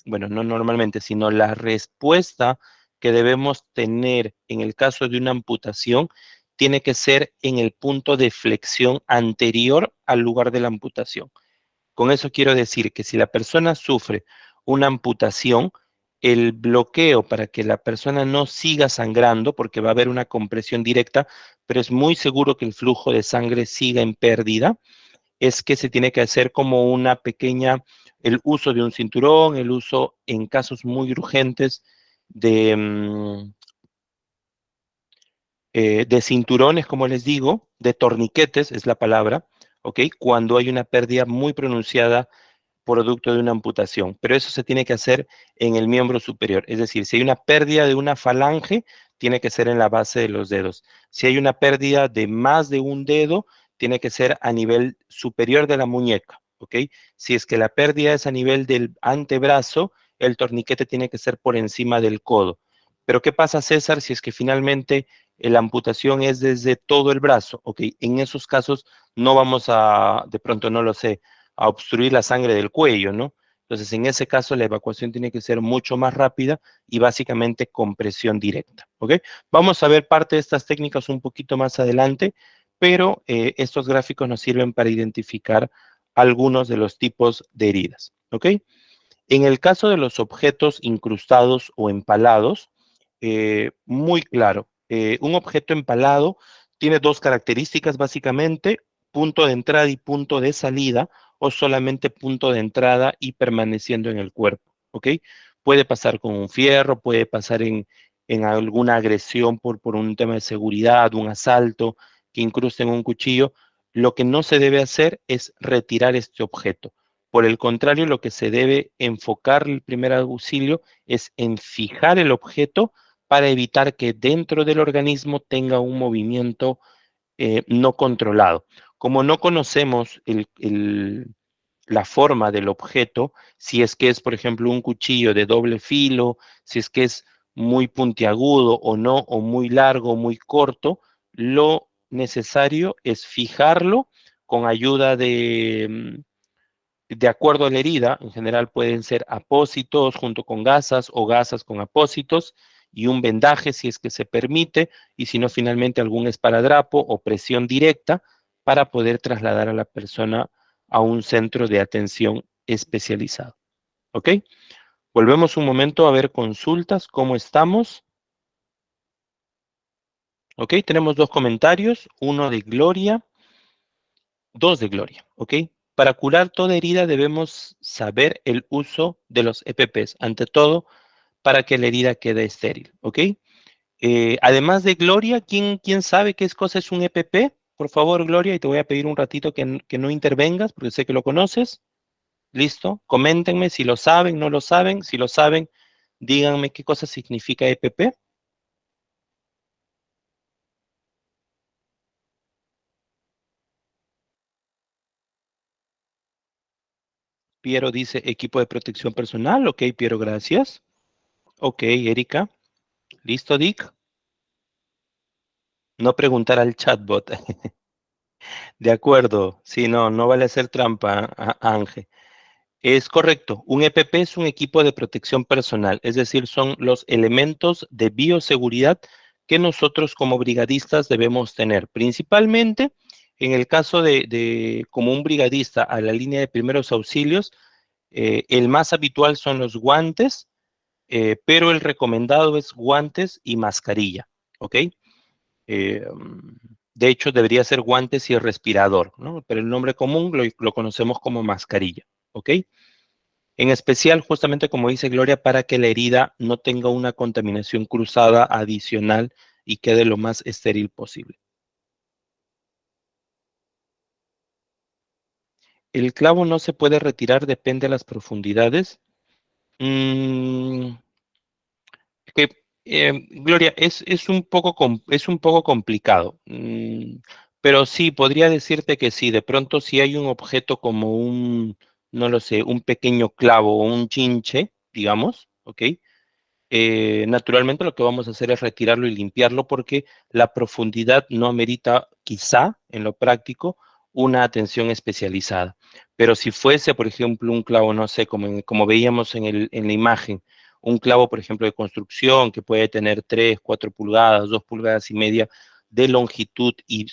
bueno, no normalmente, sino la respuesta que debemos tener en el caso de una amputación tiene que ser en el punto de flexión anterior al lugar de la amputación. Con eso quiero decir que si la persona sufre una amputación, el bloqueo para que la persona no siga sangrando, porque va a haber una compresión directa, pero es muy seguro que el flujo de sangre siga en pérdida, es que se tiene que hacer como una pequeña, el uso de un cinturón, el uso en casos muy urgentes de, de cinturones, como les digo, de torniquetes es la palabra, ¿ok? Cuando hay una pérdida muy pronunciada producto de una amputación, pero eso se tiene que hacer en el miembro superior, es decir, si hay una pérdida de una falange, tiene que ser en la base de los dedos. Si hay una pérdida de más de un dedo, tiene que ser a nivel superior de la muñeca, ¿ok? Si es que la pérdida es a nivel del antebrazo, el torniquete tiene que ser por encima del codo. Pero ¿qué pasa, César, si es que finalmente la amputación es desde todo el brazo? Ok, en esos casos no vamos a, de pronto no lo sé, a obstruir la sangre del cuello, ¿no? Entonces, en ese caso, la evacuación tiene que ser mucho más rápida y básicamente con presión directa, ¿ok? Vamos a ver parte de estas técnicas un poquito más adelante, pero estos gráficos nos sirven para identificar algunos de los tipos de heridas, ¿ok? En el caso de los objetos incrustados o empalados, muy claro, un objeto empalado tiene dos características básicamente, punto de entrada y punto de salida, o solamente punto de entrada y permaneciendo en el cuerpo, ¿ok? Puede pasar con un fierro, puede pasar en alguna agresión por un tema de seguridad, un asalto, que incrusten un cuchillo. Lo que no se debe hacer es retirar este objeto. Por el contrario, lo que se debe enfocar el primer auxilio es en fijar el objeto para evitar que dentro del organismo tenga un movimiento no controlado. Como no conocemos la forma del objeto, si es que es, por ejemplo, un cuchillo de doble filo, si es que es muy puntiagudo o no, o muy largo o muy corto, lo necesario es fijarlo con ayuda de acuerdo a la herida, en general pueden ser apósitos junto con gasas o gasas con apósitos, y un vendaje si es que se permite, y si no, finalmente algún esparadrapo o presión directa para poder trasladar a la persona a un centro de atención especializado. ¿Ok? Volvemos un momento a ver consultas, ¿cómo estamos? ¿Ok? Tenemos dos comentarios, uno de Gloria, dos de Gloria, ¿ok? Para curar toda herida debemos saber el uso de los EPPs, ante todo para que la herida quede estéril, ¿ok? Además de Gloria, ¿quién sabe qué cosa es un EPP? Por favor, Gloria, y te voy a pedir un ratito que no intervengas, porque sé que lo conoces. ¿Listo? Coméntenme si lo saben, no lo saben. Si lo saben, díganme qué cosa significa EPP. Piero dice equipo de protección personal. Ok, Piero, gracias. Ok, Erika. ¿Listo, Dick? No preguntar al chatbot. De acuerdo. Sí, no vale hacer trampa, Ángel. Es correcto. Un EPP es un equipo de protección personal, es decir, son los elementos de bioseguridad que nosotros como brigadistas debemos tener. Principalmente, en el caso de como un brigadista a la línea de primeros auxilios, el más habitual son los guantes, pero el recomendado es guantes y mascarilla, ¿ok? Eh, de hecho, debería ser guantes y respirador, ¿no? Pero el nombre común lo conocemos como mascarilla, ¿ok? En especial, justamente como dice Gloria, para que la herida no tenga una contaminación cruzada adicional y quede lo más estéril posible. El clavo no se puede retirar, depende de las profundidades. Mm, que, Gloria, es un poco complicado, pero sí, podría decirte que sí, de pronto si hay un objeto como no lo sé, un pequeño clavo o un chinche, digamos, ¿ok? Naturalmente lo que vamos a hacer es retirarlo y limpiarlo porque la profundidad no amerita, quizá, en lo práctico, una atención especializada. Pero si fuese, por ejemplo, un clavo, no sé, como veíamos en la imagen, un clavo, por ejemplo, de construcción que puede tener 3, 4 pulgadas, 2 pulgadas y media de longitud y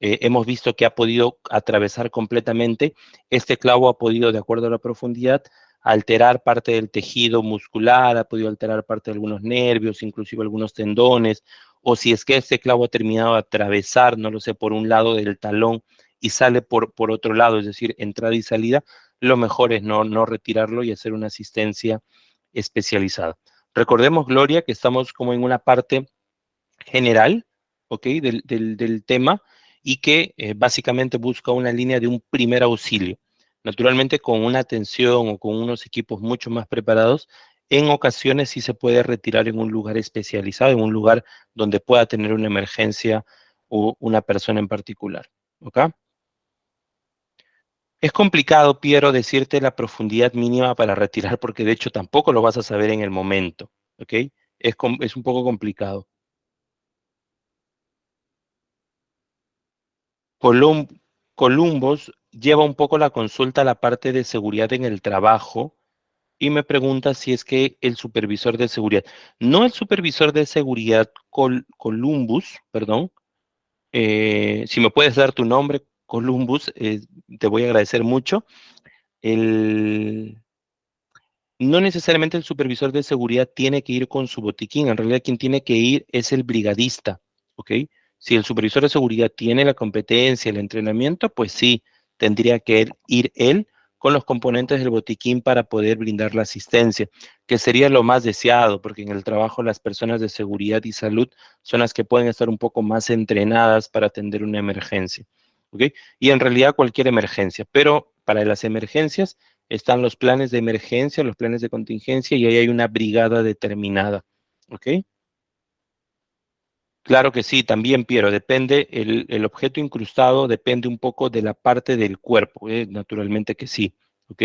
hemos visto que ha podido atravesar completamente, este clavo ha podido, de acuerdo a la profundidad, alterar parte del tejido muscular, ha podido alterar parte de algunos nervios, inclusive algunos tendones, o si es que este clavo ha terminado de atravesar, no lo sé, por un lado del talón y sale por otro lado, es decir, entrada y salida, lo mejor es no retirarlo y hacer una asistencia especializada. Recordemos, Gloria, que estamos como en una parte general, ¿ok? Del tema y que básicamente busca una línea de un primer auxilio. Naturalmente, con una atención o con unos equipos mucho más preparados, en ocasiones sí se puede retirar en un lugar especializado, en un lugar donde pueda tener una emergencia o una persona en particular, ¿ok? Es complicado, Piero, decirte la profundidad mínima para retirar, porque de hecho tampoco lo vas a saber en el momento, ¿ok? Es un poco complicado. Colum- Columbus lleva un poco la consulta a la parte de seguridad en el trabajo y me pregunta si es que el supervisor de seguridad, no el supervisor de seguridad Columbus, perdón, si me puedes dar tu nombre, Columbus, te voy a agradecer mucho. El, no necesariamente el supervisor de seguridad tiene que ir con su botiquín, en realidad quien tiene que ir es el brigadista, ¿ok? Si el supervisor de seguridad tiene la competencia, el entrenamiento, pues sí, tendría que ir él con los componentes del botiquín para poder brindar la asistencia, que sería lo más deseado, porque en el trabajo las personas de seguridad y salud son las que pueden estar un poco más entrenadas para atender una emergencia, ¿ok? Y en realidad cualquier emergencia, pero para las emergencias están los planes de emergencia, los planes de contingencia y ahí hay una brigada determinada. ¿Ok? Claro que sí, también, Piero, depende, el objeto incrustado depende un poco de la parte del cuerpo, naturalmente que sí. ¿Ok?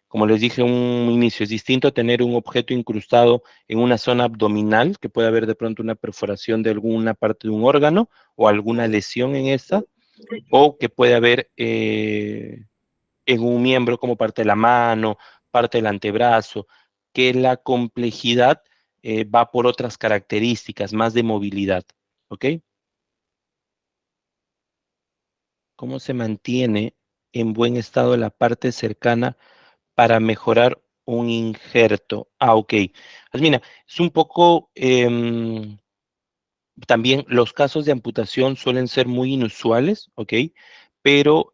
Como les dije en un inicio, es distinto tener un objeto incrustado en una zona abdominal, que puede haber de pronto una perforación de alguna parte de un órgano o alguna lesión en esta, o que puede haber en un miembro como parte de la mano, parte del antebrazo, que la complejidad va por otras características, más de movilidad, ¿ok? ¿Cómo se mantiene en buen estado la parte cercana para mejorar un injerto? Ah, ok. Pues mira, es un poco, también los casos de amputación suelen ser muy inusuales, ¿ok? Pero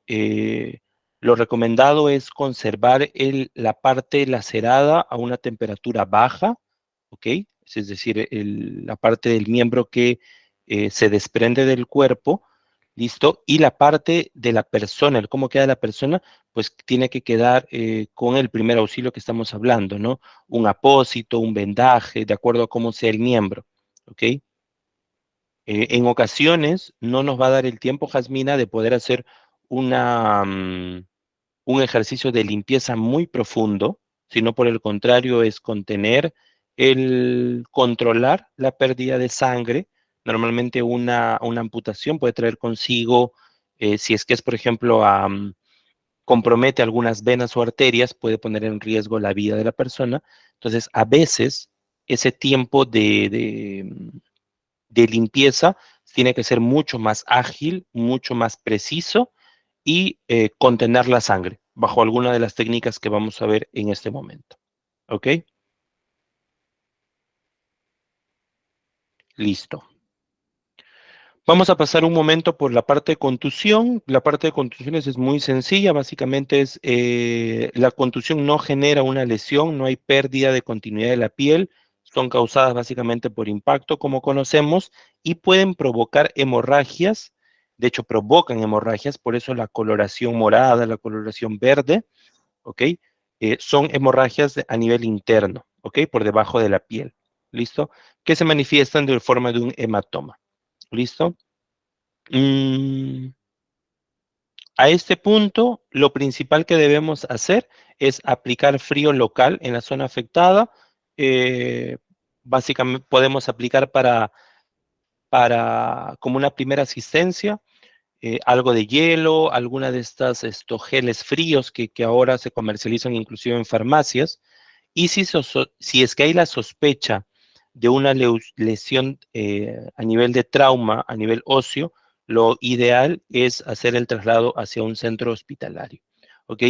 lo recomendado es conservar la parte lacerada a una temperatura baja, ¿ok? Es decir, la parte del miembro que se desprende del cuerpo, ¿listo? Y la parte de la persona, el cómo queda la persona, pues tiene que quedar con el primer auxilio que estamos hablando, ¿no? Un apósito, un vendaje, de acuerdo a cómo sea el miembro, ¿ok? En ocasiones no nos va a dar el tiempo, Jasmina, de poder hacer un ejercicio de limpieza muy profundo, sino por el contrario es controlar la pérdida de sangre. Normalmente una amputación puede traer consigo, si es que es, por ejemplo, compromete algunas venas o arterias, puede poner en riesgo la vida de la persona. Entonces, a veces ese tiempo de limpieza tiene que ser mucho más ágil, mucho más preciso y contener la sangre bajo alguna de las técnicas que vamos a ver en este momento. ¿Ok? Listo. Vamos a pasar un momento por la parte de contusión. La parte de contusiones es muy sencilla. Básicamente la contusión no genera una lesión, no hay pérdida de continuidad de la piel. Son causadas básicamente por impacto, como conocemos, y pueden provocar hemorragias. De hecho, provocan hemorragias, por eso la coloración morada, la coloración verde, ¿ok? Son hemorragias a nivel interno, ¿ok? Por debajo de la piel, ¿listo? Que se manifiestan de forma de un hematoma, ¿listo? Mm, a este punto, lo principal que debemos hacer es aplicar frío local en la zona afectada. Eh, Básicamente podemos aplicar como una primera asistencia, algo de hielo, alguna de estos geles fríos que ahora se comercializan inclusive en farmacias. Y si es que hay la sospecha de una lesión a nivel de trauma, a nivel óseo, lo ideal es hacer el traslado hacia un centro hospitalario. ¿Ok?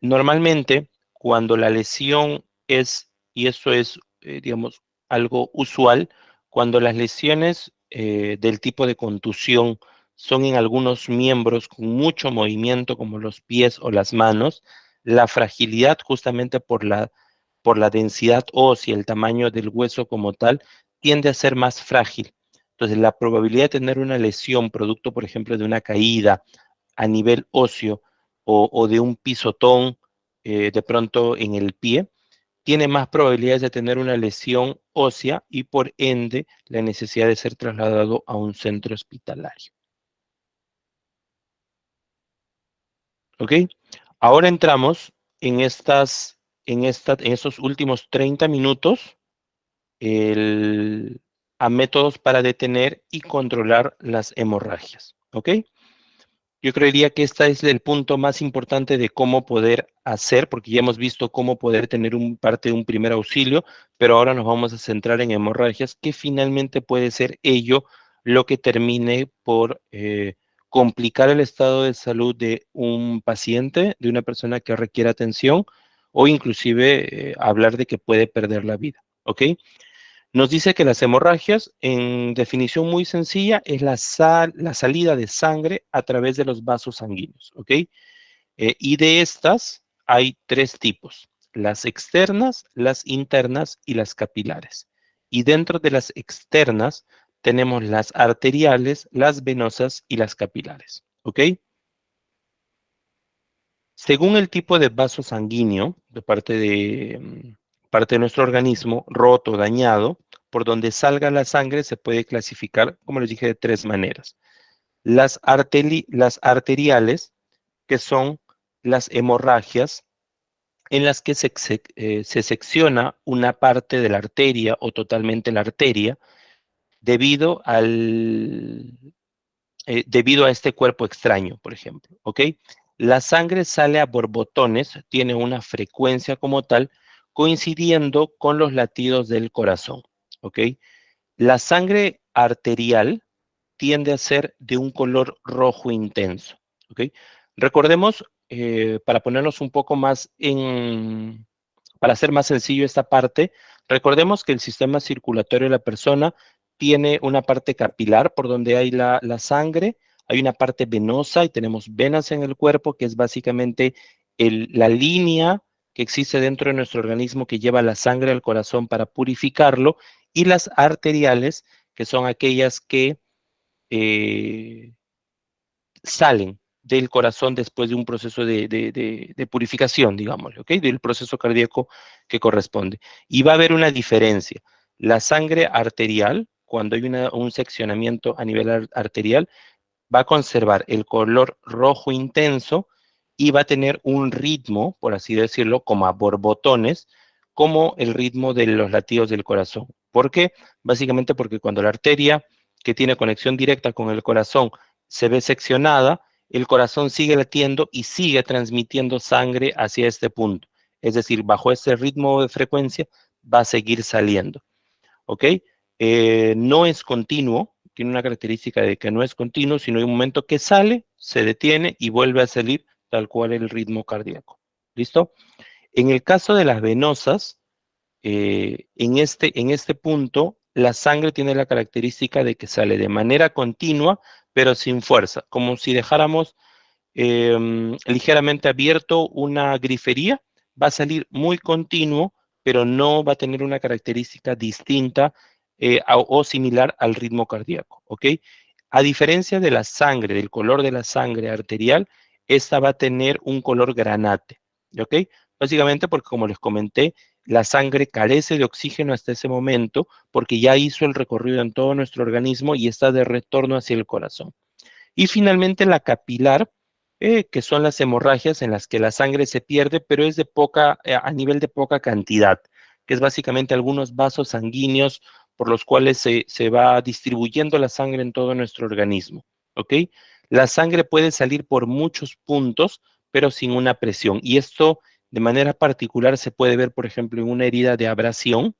Normalmente, cuando la lesión es, y eso es, digamos, algo usual, cuando las lesiones del tipo de contusión son en algunos miembros con mucho movimiento, como los pies o las manos, la fragilidad justamente por la densidad ósea, el tamaño del hueso como tal, tiende a ser más frágil. Entonces, la probabilidad de tener una lesión producto, por ejemplo, de una caída a nivel óseo o de un pisotón de pronto en el pie, tiene más probabilidades de tener una lesión ósea y por ende la necesidad de ser trasladado a un centro hospitalario. ¿Ok? Ahora entramos en estos últimos 30 minutos el- a métodos para detener y controlar las hemorragias. ¿Ok? Yo creería que este es el punto más importante de cómo poder hacer, porque ya hemos visto cómo poder tener parte de un primer auxilio, pero ahora nos vamos a centrar en hemorragias, que finalmente puede ser ello lo que termine por complicar el estado de salud de un paciente, de una persona que requiere atención, o inclusive hablar de que puede perder la vida. ¿Ok? Nos dice que las hemorragias, en definición muy sencilla, es la salida de sangre a través de los vasos sanguíneos, ¿ok? Y de estas hay tres tipos, las externas, las internas y las capilares. Y dentro de las externas tenemos las arteriales, las venosas y las capilares, ¿ok? Según el tipo de vaso sanguíneo de parte de nuestro organismo, roto, dañado, por donde salga la sangre se puede clasificar, como les dije, de tres maneras. Las arteriales, que son las hemorragias en las que se secciona una parte de la arteria o totalmente la arteria debido debido a este cuerpo extraño, por ejemplo, ¿ok? La sangre sale a borbotones, tiene una frecuencia como tal, coincidiendo con los latidos del corazón, ¿ok? La sangre arterial tiende a ser de un color rojo intenso, ¿ok? Recordemos, para ponernos un poco más para hacer más sencillo esta parte, recordemos que el sistema circulatorio de la persona tiene una parte capilar por donde hay la sangre, hay una parte venosa y tenemos venas en el cuerpo, que es básicamente la línea que existe dentro de nuestro organismo que lleva la sangre al corazón para purificarlo, y las arteriales, que son aquellas que salen del corazón después de un proceso de purificación, digamos, ¿ok? Del proceso cardíaco que corresponde. Y va a haber una diferencia. La sangre arterial, cuando hay un seccionamiento a nivel arterial, va a conservar el color rojo intenso y va a tener un ritmo, por así decirlo, como a borbotones, como el ritmo de los latidos del corazón. ¿Por qué? Básicamente porque cuando la arteria que tiene conexión directa con el corazón se ve seccionada, el corazón sigue latiendo y sigue transmitiendo sangre hacia este punto. Es decir, bajo ese ritmo de frecuencia va a seguir saliendo. ¿Ok? No es continuo, tiene una característica de que no es continuo, sino hay un momento que sale, se detiene y vuelve a salir tal cual el ritmo cardíaco. ¿Listo? En el caso de las venosas, en este punto, la sangre tiene la característica de que sale de manera continua, pero sin fuerza, como si dejáramos ligeramente abierto una grifería, va a salir muy continuo, pero no va a tener una característica distinta o similar al ritmo cardíaco, ¿ok? A diferencia de la sangre, del color de la sangre arterial, esta va a tener un color granate, ¿ok? Básicamente porque, como les comenté, la sangre carece de oxígeno hasta ese momento porque ya hizo el recorrido en todo nuestro organismo y está de retorno hacia el corazón. Y finalmente la capilar, que son las hemorragias en las que la sangre se pierde, pero es de a nivel de poca cantidad, que es básicamente algunos vasos sanguíneos por los cuales se va distribuyendo la sangre en todo nuestro organismo, ¿ok? La sangre puede salir por muchos puntos, pero sin una presión. Y esto de manera particular se puede ver, por ejemplo, en una herida de abrasión,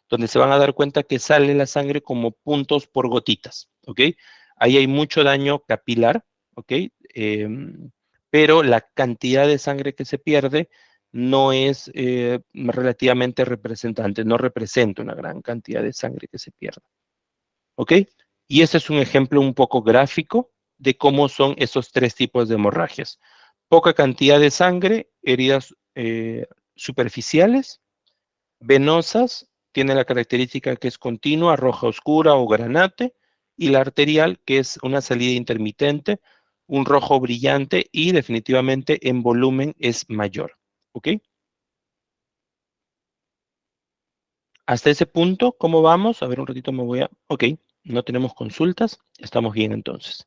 donde se van a dar cuenta que sale la sangre como puntos por gotitas, ¿ok? Ahí hay mucho daño capilar, ¿ok? Pero la cantidad de sangre que se pierde no es relativamente representante, no representa una gran cantidad de sangre que se pierde, ¿ok? Y este es un ejemplo un poco gráfico de cómo son esos tres tipos de hemorragias. Poca cantidad de sangre, heridas superficiales, venosas, tiene la característica que es continua, roja oscura o granate, y la arterial, que es una salida intermitente, un rojo brillante y definitivamente en volumen es mayor. ¿Ok? Hasta ese punto, ¿cómo vamos? A ver, un ratito me voy a... Ok, no tenemos consultas, estamos bien entonces.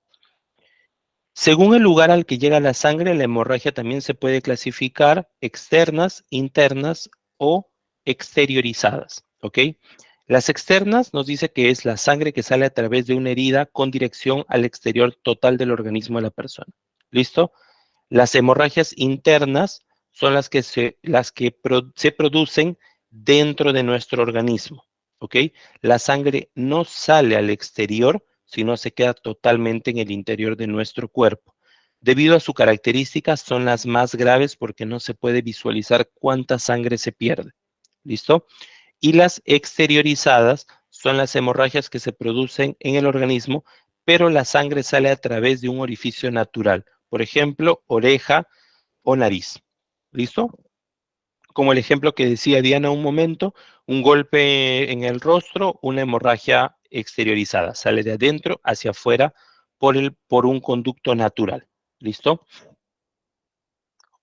Según el lugar al que llega la sangre, la hemorragia también se puede clasificar externas, internas o exteriorizadas, ¿ok? Las externas nos dice que es la sangre que sale a través de una herida con dirección al exterior total del organismo de la persona. ¿Listo? Las hemorragias internas son las que se producen dentro de nuestro organismo, ¿ok? La sangre no sale al exterior, sino se queda totalmente en el interior de nuestro cuerpo. Debido a su característica, son las más graves porque no se puede visualizar cuánta sangre se pierde. ¿Listo? Y las exteriorizadas son las hemorragias que se producen en el organismo, pero la sangre sale a través de un orificio natural, por ejemplo, oreja o nariz. ¿Listo? Como el ejemplo que decía Diana un momento, un golpe en el rostro, una hemorragia exteriorizada, sale de adentro hacia afuera por un conducto natural. ¿Listo?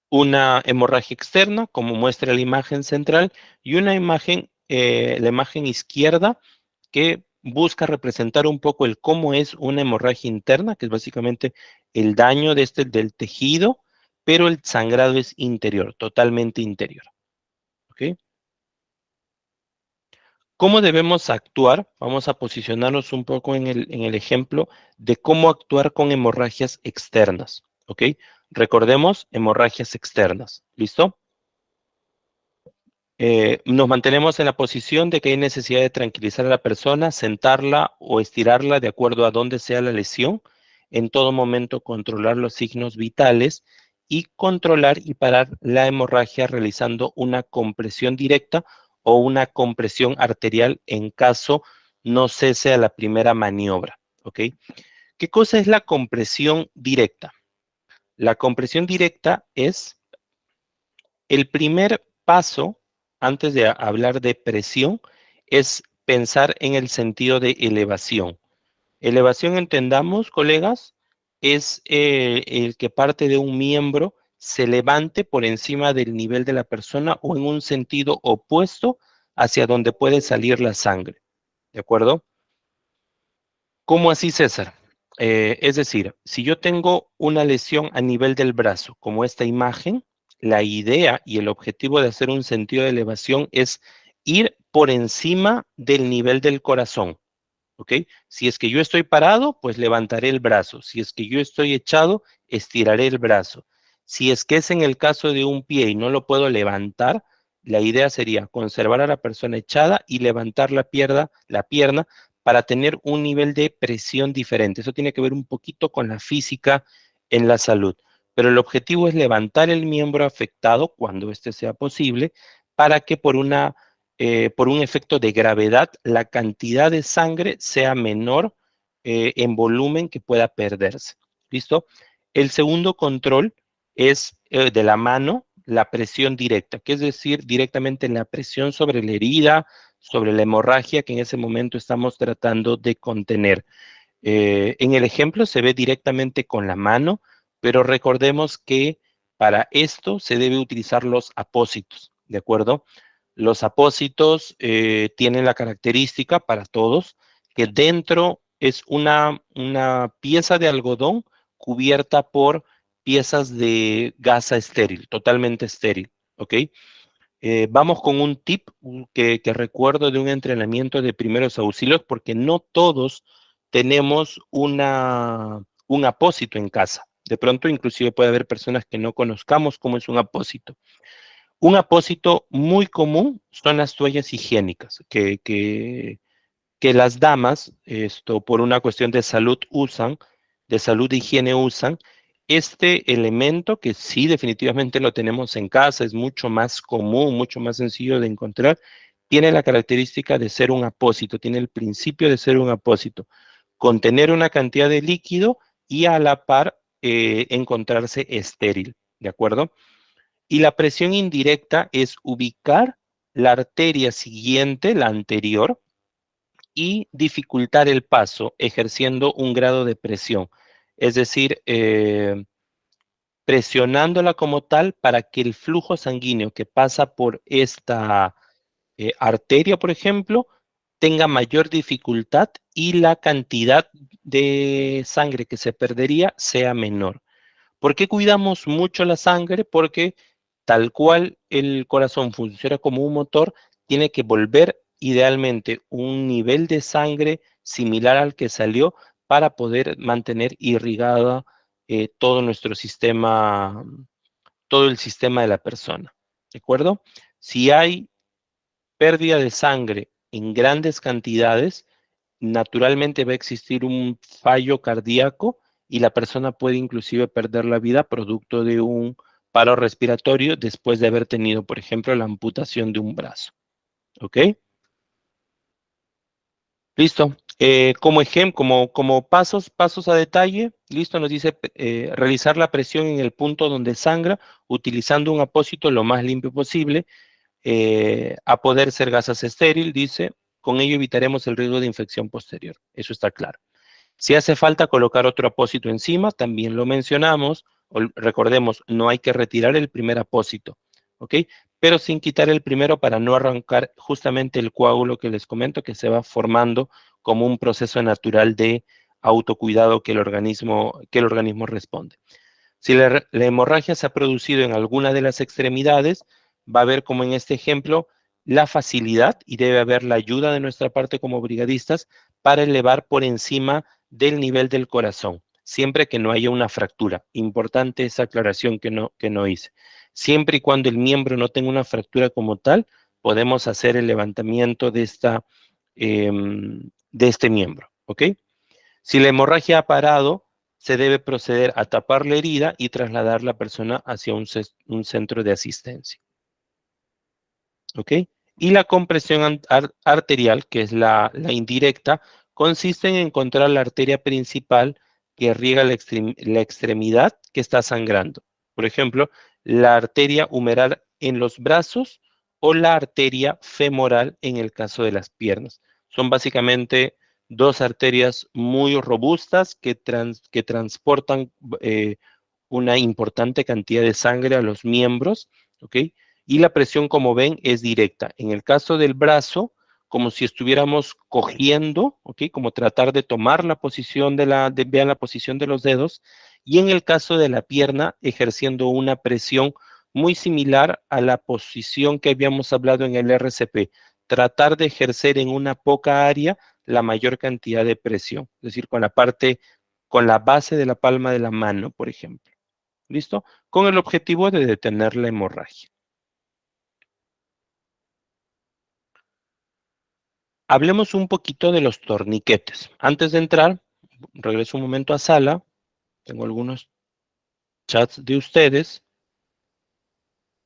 Una hemorragia externa, como muestra la imagen central, y una imagen, la imagen izquierda, que busca representar un poco el cómo es una hemorragia interna, que es básicamente el daño del tejido, pero el sangrado es interior, totalmente interior. ¿Ok? ¿Cómo debemos actuar? Vamos a posicionarnos un poco en el ejemplo de cómo actuar con hemorragias externas. ¿Ok? Recordemos hemorragias externas. ¿Listo? Nos mantenemos en la posición de que hay necesidad de tranquilizar a la persona, sentarla o estirarla de acuerdo a dónde sea la lesión. En todo momento controlar los signos vitales y controlar y parar la hemorragia realizando una compresión directa o una compresión arterial en caso no cese a la primera maniobra. ¿Ok? ¿Qué cosa es la compresión directa? La compresión directa es el primer paso, antes de hablar de presión, es pensar en el sentido de elevación. Elevación, entendamos, colegas, es el que parte de un miembro se levante por encima del nivel de la persona o en un sentido opuesto hacia donde puede salir la sangre. ¿De acuerdo? ¿Cómo así, César? Es decir, si yo tengo una lesión a nivel del brazo, como esta imagen, la idea y el objetivo de hacer un sentido de elevación es ir por encima del nivel del corazón. ¿Ok? Si es que yo estoy parado, pues levantaré el brazo. Si es que yo estoy echado, estiraré el brazo. Si es que es en el caso de un pie y no lo puedo levantar, la idea sería conservar a la persona echada y levantar la pierna para tener un nivel de presión diferente. Eso tiene que ver un poquito con la física en la salud. Pero el objetivo es levantar el miembro afectado cuando este sea posible para que por un efecto de gravedad, la cantidad de sangre sea menor en volumen que pueda perderse. ¿Listo? El segundo control es de la mano, la presión directa, que es decir, directamente la presión sobre la herida, sobre la hemorragia que en ese momento estamos tratando de contener. En el ejemplo se ve directamente con la mano, pero recordemos que para esto se debe utilizar los apósitos, ¿de acuerdo? Los apósitos tienen la característica para todos que dentro es una pieza de algodón cubierta por piezas de gasa estéril, totalmente estéril, ¿ok? Vamos con un tip que recuerdo de un entrenamiento de primeros auxilios, porque no todos tenemos un apósito en casa. De pronto, inclusive puede haber personas que no conozcamos cómo es un apósito. Un apósito muy común son las toallas higiénicas, que las damas, esto por una cuestión de salud usan, de salud e higiene usan, este elemento que sí definitivamente lo tenemos en casa, es mucho más común, mucho más sencillo de encontrar, tiene la característica de ser un apósito, tiene el principio de ser un apósito, contener una cantidad de líquido y a la par encontrarse estéril, ¿de acuerdo? Y la presión indirecta es ubicar la arteria siguiente, la anterior, y dificultar el paso ejerciendo un grado de presión. Es decir, presionándola como tal para que el flujo sanguíneo que pasa por esta arteria, por ejemplo, tenga mayor dificultad y la cantidad de sangre que se perdería sea menor. ¿Por qué cuidamos mucho la sangre? Porque tal cual el corazón funciona como un motor, tiene que volver idealmente un nivel de sangre similar al que salió para poder mantener irrigada todo nuestro sistema, todo el sistema de la persona. ¿De acuerdo? Si hay pérdida de sangre en grandes cantidades, naturalmente va a existir un fallo cardíaco y la persona puede inclusive perder la vida producto de un paro respiratorio después de haber tenido, por ejemplo, la amputación de un brazo. ¿Ok? Listo. Como ejemplo, como pasos a detalle, listo, nos dice realizar la presión en el punto donde sangra utilizando un apósito lo más limpio posible, a poder ser gasas estéril, dice, con ello evitaremos el riesgo de infección posterior. Eso está claro. Si hace falta colocar otro apósito encima, también lo mencionamos, recordemos, no hay que retirar el primer apósito, ¿ok? Pero sin quitar el primero para no arrancar justamente el coágulo que les comento que se va formando como un proceso natural de autocuidado que el organismo responde. Si la hemorragia se ha producido en alguna de las extremidades, va a haber, como en este ejemplo, la facilidad y debe haber la ayuda de nuestra parte como brigadistas para elevar por encima del nivel del corazón, siempre que no haya una fractura. Importante esa aclaración que no hice. Siempre y cuando el miembro no tenga una fractura como tal, podemos hacer el levantamiento de este miembro, ¿ok? Si la hemorragia ha parado, se debe proceder a tapar la herida y trasladar la persona hacia un centro de asistencia, ¿ok? Y la compresión arterial, que es la indirecta, consiste en encontrar la arteria principal que riega la extremidad que está sangrando. Por ejemplo, la arteria humeral en los brazos o la arteria femoral en el caso de las piernas. Son básicamente dos arterias muy robustas que transportan una importante cantidad de sangre a los miembros, ¿ok? Y la presión, como ven, es directa. En el caso del brazo, como si estuviéramos cogiendo, ¿ok? Como tratar de tomar la posición vean la posición de los dedos. Y en el caso de la pierna, ejerciendo una presión muy similar a la posición que habíamos hablado en el RCP. Tratar de ejercer en una poca área la mayor cantidad de presión. Es decir, con la base de la palma de la mano, por ejemplo. ¿Listo? Con el objetivo de detener la hemorragia. Hablemos un poquito de los torniquetes. Antes de entrar, regreso un momento a sala. Tengo algunos chats de ustedes.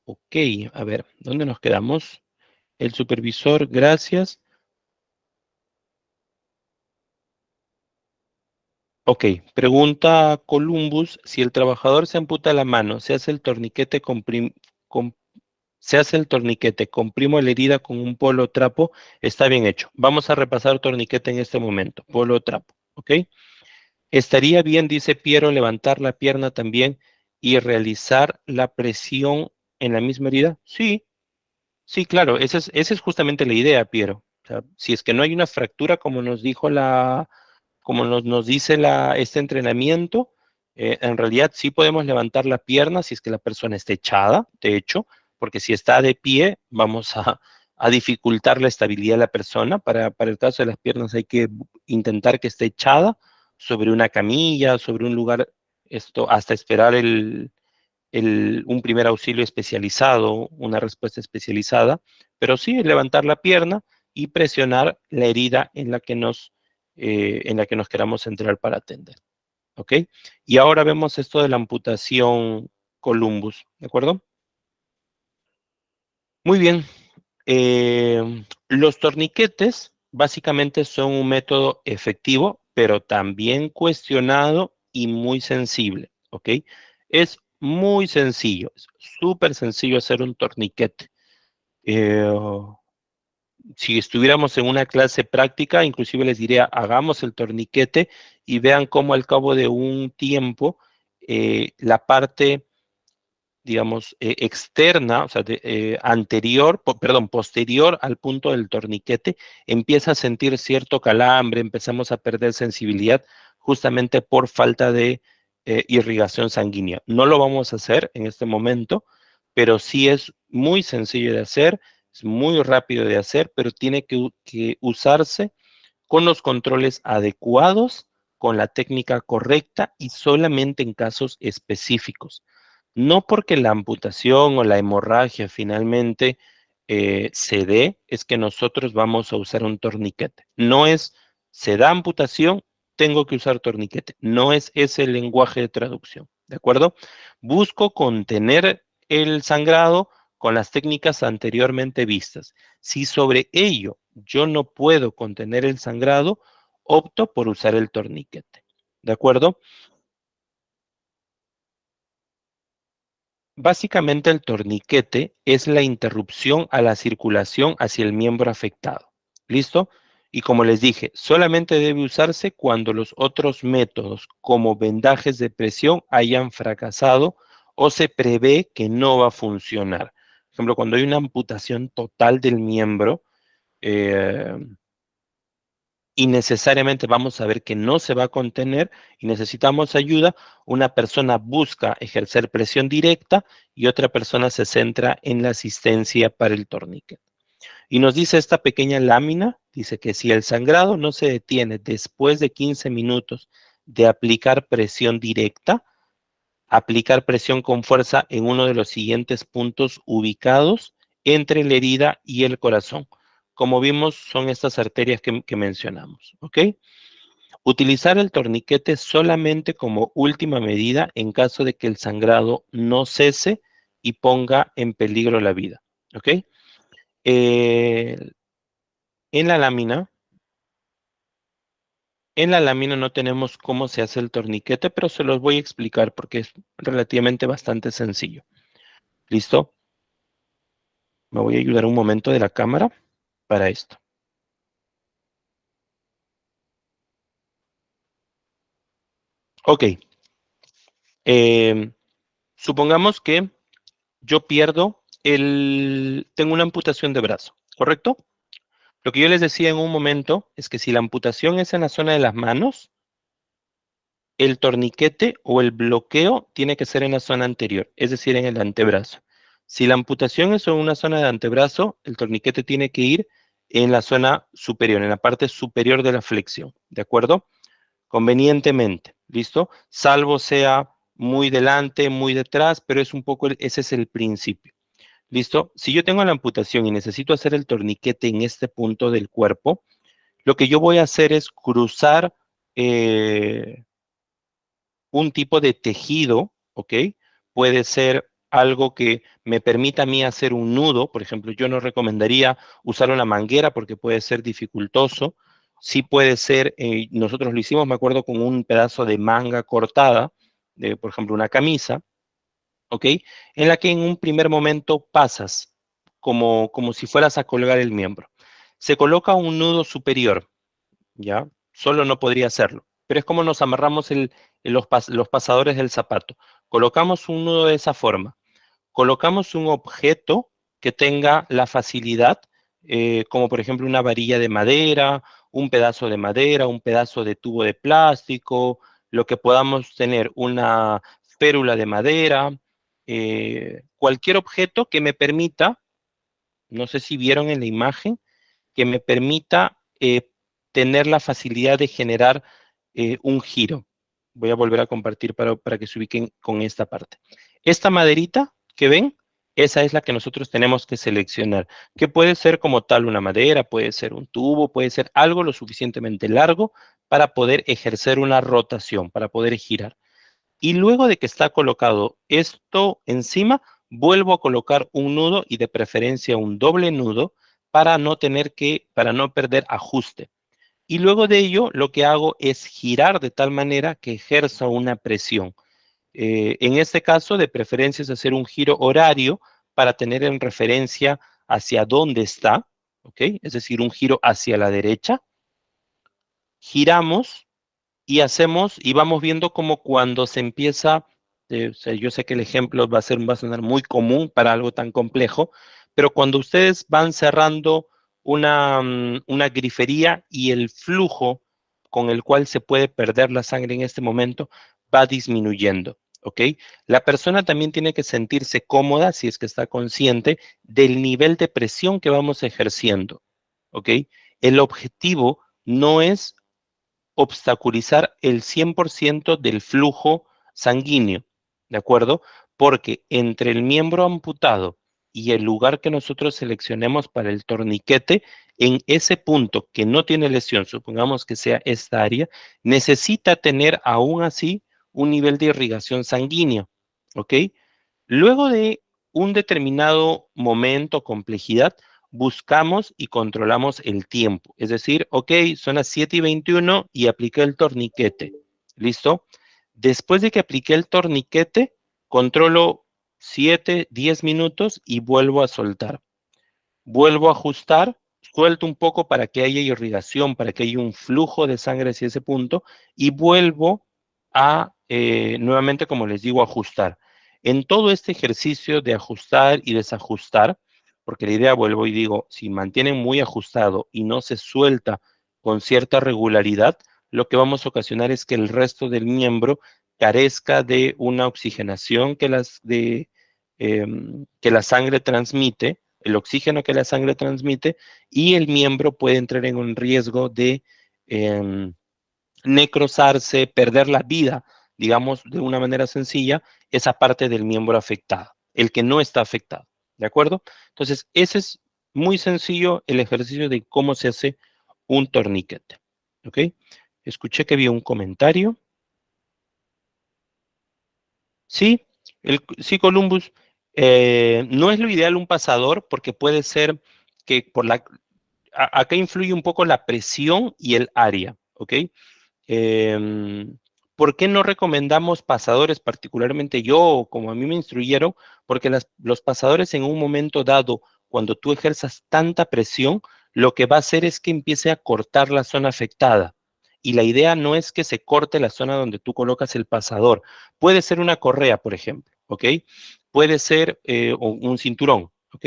Ok, a ver, ¿dónde nos quedamos? El supervisor, gracias. Ok, pregunta Columbus, si el trabajador se amputa la mano, se hace el torniquete comprimo la herida con un polo trapo, está bien hecho. Vamos a repasar torniquete en este momento, polo trapo, ¿ok? Estaría bien, dice Piero, levantar la pierna también y realizar la presión en la misma herida. Sí, sí, claro, esa es justamente la idea, Piero. O sea, si es que no hay una fractura, como nos dijo como nos dice este entrenamiento, en realidad sí podemos levantar la pierna si es que la persona está echada, de hecho, porque si está de pie, vamos a dificultar la estabilidad de la persona. Para el caso de las piernas hay que intentar que esté echada sobre una camilla, sobre un lugar, hasta esperar un primer auxilio especializado, una respuesta especializada, pero sí levantar la pierna y presionar la herida en la que nos queramos centrar para atender. ¿Ok? Y ahora vemos esto de la amputación Columbus, ¿de acuerdo? Muy bien. Los torniquetes básicamente son un método efectivo, pero también cuestionado y muy sensible, ¿ok? Es muy sencillo, es súper sencillo hacer un torniquete. Eh, si estuviéramos en una clase práctica, inclusive les diría, hagamos el torniquete y vean cómo al cabo de un tiempo, la parte, digamos, externa, o sea, posterior al punto del torniquete, empieza a sentir cierto calambre, empezamos a perder sensibilidad justamente por falta de irrigación sanguínea. No lo vamos a hacer en este momento, pero sí es muy sencillo de hacer, es muy rápido de hacer, pero tiene que usarse con los controles adecuados, con la técnica correcta y solamente en casos específicos. No porque la amputación o la hemorragia finalmente se dé, es que nosotros vamos a usar un torniquete. No es, se da amputación, tengo que usar torniquete. No es ese el lenguaje de traducción, ¿de acuerdo? Busco contener el sangrado con las técnicas anteriormente vistas. Si sobre ello yo no puedo contener el sangrado, opto por usar el torniquete, ¿de acuerdo? Básicamente el torniquete es la interrupción a la circulación hacia el miembro afectado. ¿Listo? Y como les dije, solamente debe usarse cuando los otros métodos, como vendajes de presión, hayan fracasado o se prevé que no va a funcionar. Por ejemplo, cuando hay una amputación total del miembro, eh, y necesariamente vamos a ver que no se va a contener y necesitamos ayuda, una persona busca ejercer presión directa y otra persona se centra en la asistencia para el torniquete. Y nos dice esta pequeña lámina, dice que si el sangrado no se detiene después de 15 minutos de aplicar presión directa, aplicar presión con fuerza en uno de los siguientes puntos ubicados entre la herida y el corazón. Como vimos, son estas arterias que mencionamos, ¿ok? Utilizar el torniquete solamente como última medida en caso de que el sangrado no cese y ponga en peligro la vida, ¿ok? En la lámina, no tenemos cómo se hace el torniquete, pero se los voy a explicar porque es relativamente bastante sencillo. ¿Listo? Me voy a ayudar un momento de la cámara para esto. Ok. Supongamos que yo tengo una amputación de brazo, ¿correcto? Lo que yo les decía en un momento es que si la amputación es en la zona de las manos, el torniquete o el bloqueo tiene que ser en la zona anterior, es decir, en el antebrazo. Si la amputación es en una zona de antebrazo, el torniquete tiene que ir en la zona superior, en la parte superior de la flexión, ¿de acuerdo? Convenientemente, ¿listo? Salvo sea muy delante, muy detrás, pero es un poco, ese es el principio. ¿Listo? Si yo tengo la amputación y necesito hacer el torniquete en este punto del cuerpo, lo que yo voy a hacer es cruzar un tipo de tejido, ¿ok? Puede ser algo que me permita a mí hacer un nudo. Por ejemplo, yo no recomendaría usar una manguera porque puede ser dificultoso. Sí puede ser, nosotros lo hicimos, me acuerdo, con un pedazo de manga cortada, de, por ejemplo, una camisa, ¿ok? En la que en un primer momento pasas como si fueras a colgar el miembro. Se coloca un nudo superior, ¿ya? Solo no podría hacerlo, pero es como nos amarramos los pasadores del zapato. Colocamos un nudo de esa forma. Colocamos un objeto que tenga la facilidad, como por ejemplo una varilla de madera, un pedazo de madera, un pedazo de tubo de plástico, lo que podamos tener, una férula de madera, cualquier objeto que me permita, no sé si vieron en la imagen, que me permita tener la facilidad de generar un giro. Voy a volver a compartir para que se ubiquen con esta parte. Esta maderita que ven, esa es la que nosotros tenemos que seleccionar, que puede ser como tal una madera, puede ser un tubo, puede ser algo lo suficientemente largo para poder ejercer una rotación, para poder girar. Y luego de que está colocado esto encima, vuelvo a colocar un nudo y de preferencia un doble nudo para para no perder ajuste. Y luego de ello, lo que hago es girar de tal manera que ejerza una presión. En este caso, de preferencia es hacer un giro horario para tener en referencia hacia dónde está, ¿ok? Es decir, un giro hacia la derecha. Giramos y vamos viendo como cuando se empieza, o sea, yo sé que el ejemplo va a sonar muy común para algo tan complejo, pero cuando ustedes van cerrando una grifería y el flujo con el cual se puede perder la sangre en este momento va disminuyendo, ¿ok? La persona también tiene que sentirse cómoda, si es que está consciente, del nivel de presión que vamos ejerciendo, ¿ok? El objetivo no es obstaculizar el 100% del flujo sanguíneo, ¿de acuerdo? Porque entre el miembro amputado y el lugar que nosotros seleccionemos para el torniquete, en ese punto que no tiene lesión, supongamos que sea esta área, necesita tener aún así un nivel de irrigación sanguínea, ¿ok? Luego de un determinado momento, complejidad, buscamos y controlamos el tiempo. Es decir, ok, son las 7:21 y apliqué el torniquete. ¿Listo? Después de que apliqué el torniquete, controlo 7, 10 minutos y vuelvo a soltar. Vuelvo a ajustar, suelto un poco para que haya irrigación, para que haya un flujo de sangre hacia ese punto y vuelvo a, nuevamente, como les digo, ajustar. En todo este ejercicio de ajustar y desajustar, porque la idea, vuelvo y digo, si mantienen muy ajustado y no se suelta con cierta regularidad, lo que vamos a ocasionar es que el resto del miembro carezca de una oxigenación que la sangre transmite, el oxígeno que la sangre transmite, y el miembro puede entrar en un riesgo de necrosarse, perder la vida, digamos de una manera sencilla, esa parte del miembro afectada, el que no está afectado. ¿de acuerdo? Entonces, ese es muy sencillo el ejercicio de cómo se hace un torniquete, ¿ok? Escuché que había un comentario. Sí, sí, Columbus, no es lo ideal un pasador porque puede ser que acá influye un poco la presión y el área, ¿ok? Em, ¿Por qué no recomendamos pasadores, particularmente yo, o como a mí me instruyeron? Porque los pasadores en un momento dado, cuando tú ejerzas tanta presión, lo que va a hacer es que empiece a cortar la zona afectada. Y la idea no es que se corte la zona donde tú colocas el pasador. Puede ser una correa, por ejemplo, ¿ok? Puede ser un cinturón, ¿ok?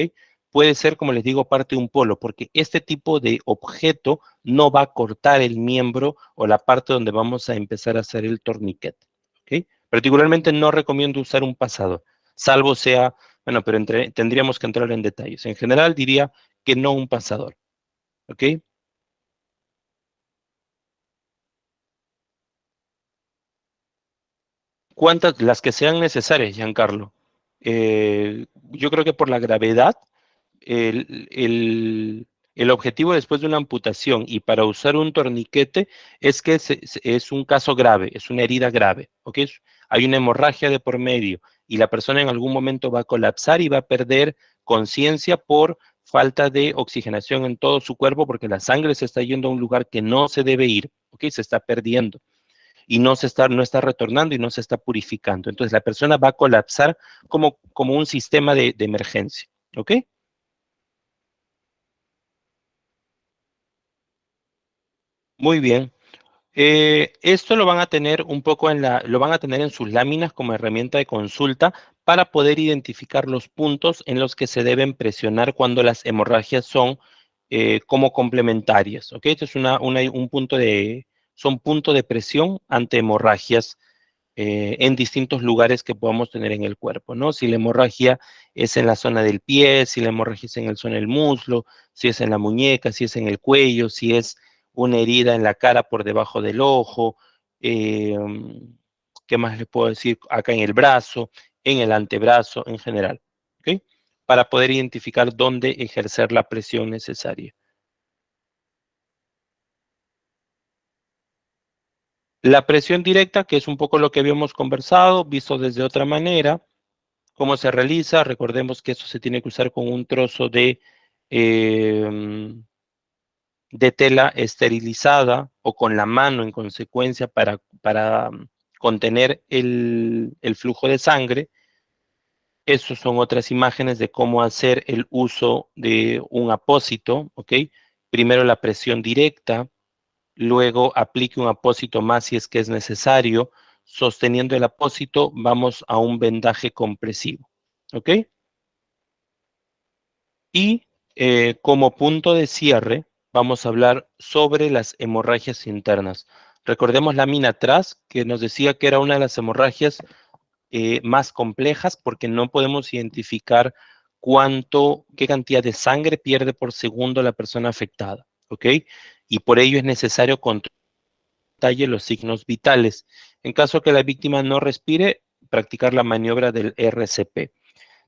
Puede ser, como les digo, parte de un polo, porque este tipo de objeto no va a cortar el miembro o la parte donde vamos a empezar a hacer el torniquete, ¿ok? Particularmente no recomiendo usar un pasador, salvo sea, bueno, pero tendríamos que entrar en detalles. En general diría que no un pasador, ¿ok? ¿Cuántas? Las que sean necesarias, Giancarlo. Yo creo que por la gravedad el objetivo después de una amputación y para usar un torniquete es que es un caso grave, es una herida grave, ¿ok? Hay una hemorragia de por medio y la persona en algún momento va a colapsar y va a perder conciencia por falta de oxigenación en todo su cuerpo porque la sangre se está yendo a un lugar que no se debe ir, ¿ok? Se está perdiendo y no está retornando y no se está purificando. Entonces la persona va a colapsar como un sistema de emergencia, ¿ok? Muy bien. Esto lo van a tener un poco lo van a tener en sus láminas como herramienta de consulta para poder identificar los puntos en los que se deben presionar cuando las hemorragias son como complementarias, ¿ok? Esto es un punto son puntos de presión ante hemorragias en distintos lugares que podamos tener en el cuerpo, ¿no? Si la hemorragia es en la zona del pie, si la hemorragia es en la zona del muslo, si es en la muñeca, si es en el cuello, si es una herida en la cara por debajo del ojo, eh, ¿qué más les puedo decir? Acá en el brazo, en el antebrazo, en general, ¿ok? Para poder identificar dónde ejercer la presión necesaria. La presión directa, que es un poco lo que habíamos conversado, visto desde otra manera. ¿Cómo se realiza? Recordemos que eso se tiene que usar con un trozo eh, de tela esterilizada o con la mano en consecuencia para contener el flujo de sangre. Esas son otras imágenes de cómo hacer el uso de un apósito, ¿ok? Primero la presión directa, luego aplique un apósito más si es que es necesario. Sosteniendo el apósito, vamos a un vendaje compresivo, ¿ok? Y como punto de cierre, vamos a hablar sobre las hemorragias internas. Recordemos la mina atrás, que nos decía que era una de las hemorragias más complejas porque no podemos identificar qué cantidad de sangre pierde por segundo la persona afectada, ¿ok? Y por ello es necesario controlar los signos vitales. En caso que la víctima no respire, practicar la maniobra del RCP.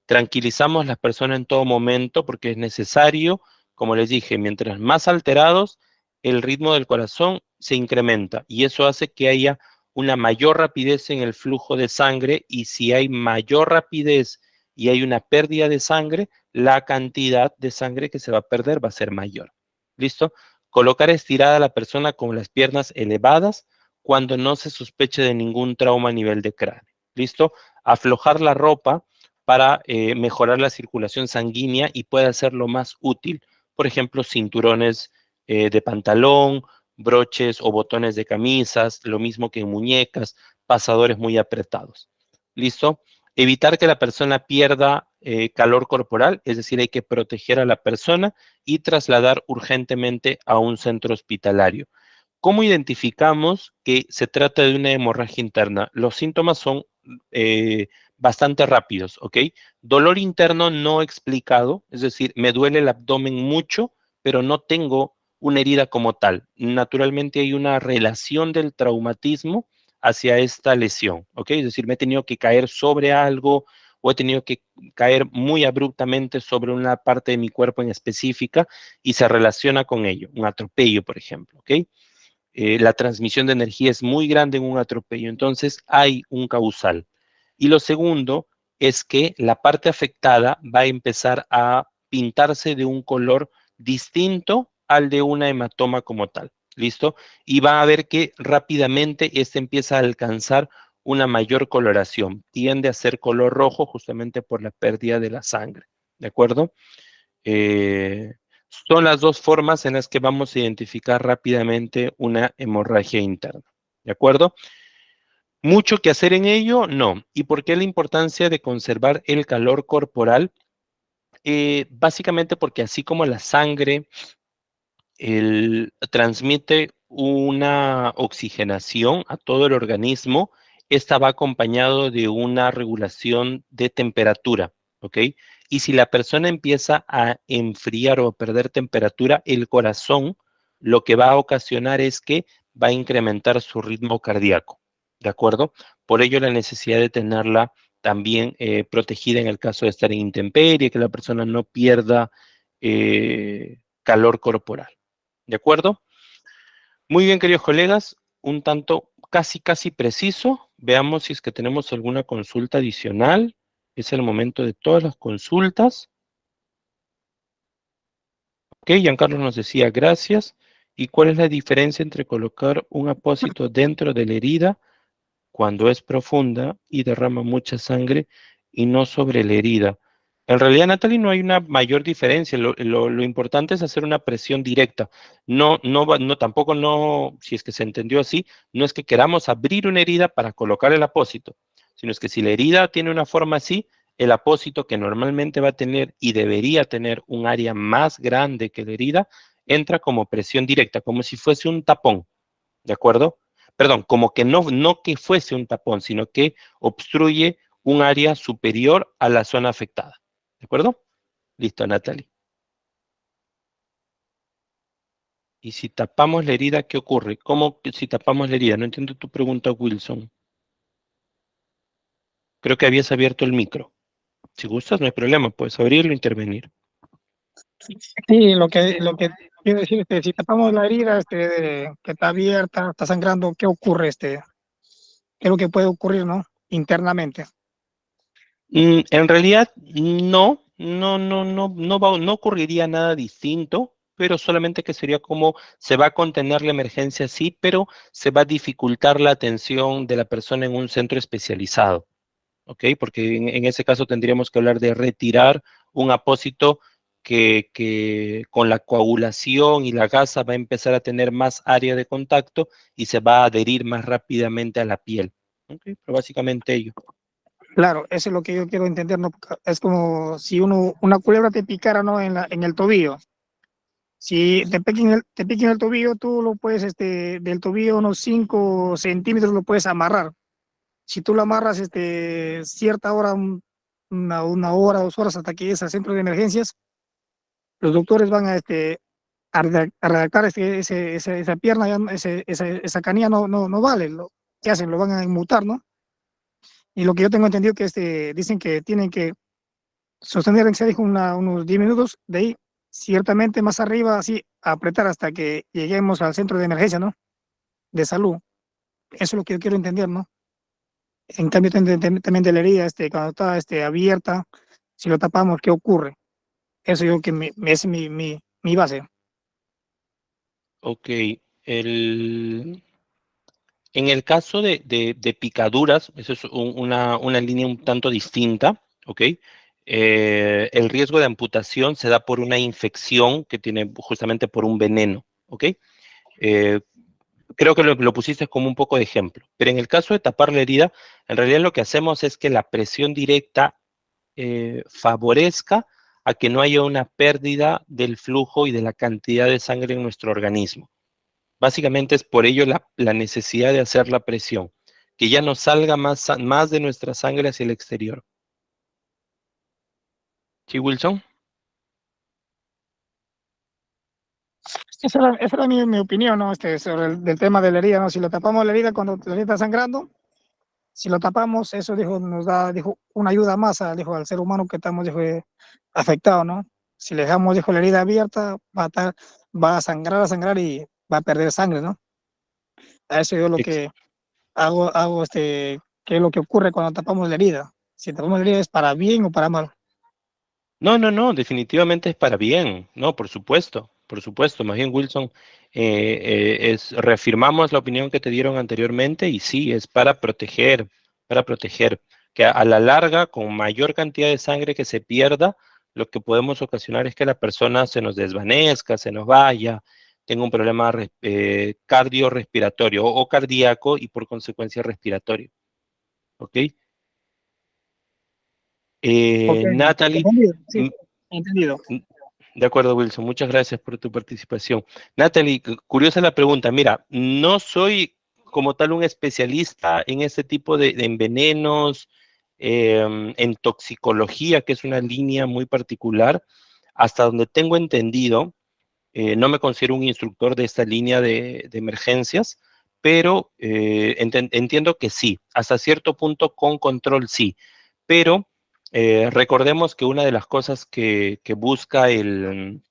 Tranquilizamos a las personas en todo momento porque es necesario, como les dije, mientras más alterados, el ritmo del corazón se incrementa y eso hace que haya una mayor rapidez en el flujo de sangre y si hay mayor rapidez y hay una pérdida de sangre, la cantidad de sangre que se va a perder va a ser mayor. ¿Listo? Colocar estirada a la persona con las piernas elevadas cuando no se sospeche de ningún trauma a nivel de cráneo. ¿Listo? Aflojar la ropa para mejorar la circulación sanguínea y puede lo más útil. Por ejemplo, cinturones de pantalón, broches o botones de camisas, lo mismo que en muñecas, pasadores muy apretados. ¿Listo? Evitar que la persona pierda calor corporal, es decir, hay que proteger a la persona y trasladar urgentemente a un centro hospitalario. ¿Cómo identificamos que se trata de una hemorragia interna? Los síntomas son eh, bastante rápidos, ¿ok? Dolor interno no explicado, es decir, me duele el abdomen mucho, pero no tengo una herida como tal. Naturalmente hay una relación del traumatismo hacia esta lesión, ¿ok? Es decir, me he tenido que caer sobre algo o he tenido que caer muy abruptamente sobre una parte de mi cuerpo en específica y se relaciona con ello, un atropello, por ejemplo, ¿ok? La transmisión de energía es muy grande en un atropello, entonces hay un causal. Y lo segundo es que la parte afectada va a empezar a pintarse de un color distinto al de una hematoma como tal. ¿Listo? Y va a ver que rápidamente este empieza a alcanzar una mayor coloración. Tiende a ser color rojo justamente por la pérdida de la sangre. ¿De acuerdo? Eh, Son las dos formas en las que vamos a identificar rápidamente una hemorragia interna. ¿De acuerdo? ¿Mucho que hacer en ello? No. ¿Y por qué la importancia de conservar el calor corporal? Básicamente porque así como la sangre transmite una oxigenación a todo el organismo, esta va acompañado de una regulación de temperatura, ¿ok? Y si la persona empieza a enfriar o a perder temperatura, el corazón lo que va a ocasionar es que va a incrementar su ritmo cardíaco, ¿de acuerdo? Por ello la necesidad de tenerla también protegida en el caso de estar en intemperie, que la persona no pierda calor corporal. ¿De acuerdo? Muy bien, queridos colegas, un tanto casi preciso. Veamos si es que tenemos alguna consulta adicional. Es el momento de todas las consultas. Ok, Giancarlo nos decía gracias. ¿Y cuál es la diferencia entre colocar un apósito dentro de la herida cuando es profunda y derrama mucha sangre y no sobre la herida? En realidad, Natalie, no hay una mayor diferencia. Lo importante es hacer una presión directa. No, tampoco no, si es que se entendió así, no es que queramos abrir una herida para colocar el apósito, sino es que si la herida tiene una forma así, el apósito que normalmente va a tener y debería tener un área más grande que la herida, entra como presión directa, como si fuese un tapón, ¿de acuerdo? Perdón, como que no que fuese un tapón, sino que obstruye un área superior a la zona afectada. ¿De acuerdo? Listo, Natalie. Y si tapamos la herida, ¿qué ocurre? ¿Cómo que si tapamos la herida? No entiendo tu pregunta, Wilson. Creo que habías abierto el micro. Si gustas, no hay problema, puedes abrirlo e intervenir. Sí, lo que quiero decir, si tapamos la herida, que está abierta, está sangrando, ¿qué ocurre, ¿Qué es lo que puede ocurrir, no? Internamente. En realidad, no ocurriría nada distinto, pero solamente que sería como se va a contener la emergencia, sí, pero se va a dificultar la atención de la persona en un centro especializado, ¿ok? Porque en ese caso tendríamos que hablar de retirar un apósito que con la coagulación y la gasa va a empezar a tener más área de contacto y se va a adherir más rápidamente a la piel, ¿ok? Pero básicamente ello. Claro, eso es lo que yo quiero entender, ¿no? Es como si una culebra te picara, ¿no? En el tobillo. Si te pica en el tobillo, tú lo puedes, del tobillo unos 5 centímetros lo puedes amarrar. Si tú lo amarras, cierta hora, una hora, 2 horas hasta que llegues al centro de emergencias, los doctores van a redactar esa pierna, esa canilla no vale. ¿Qué hacen? Lo van a inmutar, ¿no? Y lo que yo tengo entendido que dicen que tienen que sostener en serio unos 10 minutos, de ahí ciertamente más arriba, así, apretar hasta que lleguemos al centro de emergencia, ¿no? De salud. Eso es lo que yo quiero entender, ¿no? En cambio, también de la herida, cuando está abierta, si lo tapamos, ¿qué ocurre? Eso yo que es mi base. Ok, en el caso de picaduras, eso es una línea un tanto distinta, ¿ok? El riesgo de amputación se da por una infección que tiene justamente por un veneno, ¿ok? Eh, Creo que lo pusiste como un poco de ejemplo, pero en el caso de tapar la herida, en realidad lo que hacemos es que la presión directa favorezca a que no haya una pérdida del flujo y de la cantidad de sangre en nuestro organismo. Básicamente es por ello la necesidad de hacer la presión, que ya no salga más de nuestra sangre hacia el exterior. ¿Sí, Wilson? Esa era mi opinión, ¿no? Sobre del tema de la herida, ¿no? Si lo tapamos la herida cuando la herida está sangrando, Si lo tapamos, eso, dijo, nos da, dijo, una ayuda más, dijo, al ser humano que estamos, dijo, afectado, ¿no? Si le dejamos, dijo, la herida abierta, va a sangrar y va a perder sangre, ¿no? A eso yo lo Ex- que hago, ¿qué es lo que ocurre cuando tapamos la herida? Si tapamos la herida, ¿es para bien o para mal? No, no, no, definitivamente es para bien, no, por supuesto, más bien Wilson, reafirmamos la opinión que te dieron anteriormente y sí, es para proteger, que a la larga, con mayor cantidad de sangre que se pierda, lo que podemos ocasionar es que la persona se nos desvanezca, se nos vaya, tenga un problema cardiorrespiratorio o cardíaco y por consecuencia respiratorio, ¿ok? Ok, Natalie, entendido, sí, mm, entendido. de acuerdo, Wilson. Muchas gracias por tu participación. Natalie, curiosa la pregunta. Mira, no soy como tal un especialista en este tipo de envenenos, en toxicología, que es una línea muy particular. Hasta donde tengo entendido, no me considero un instructor de esta línea de emergencias, pero entiendo que sí, hasta cierto punto con control sí, pero recordemos que una de las cosas que busca el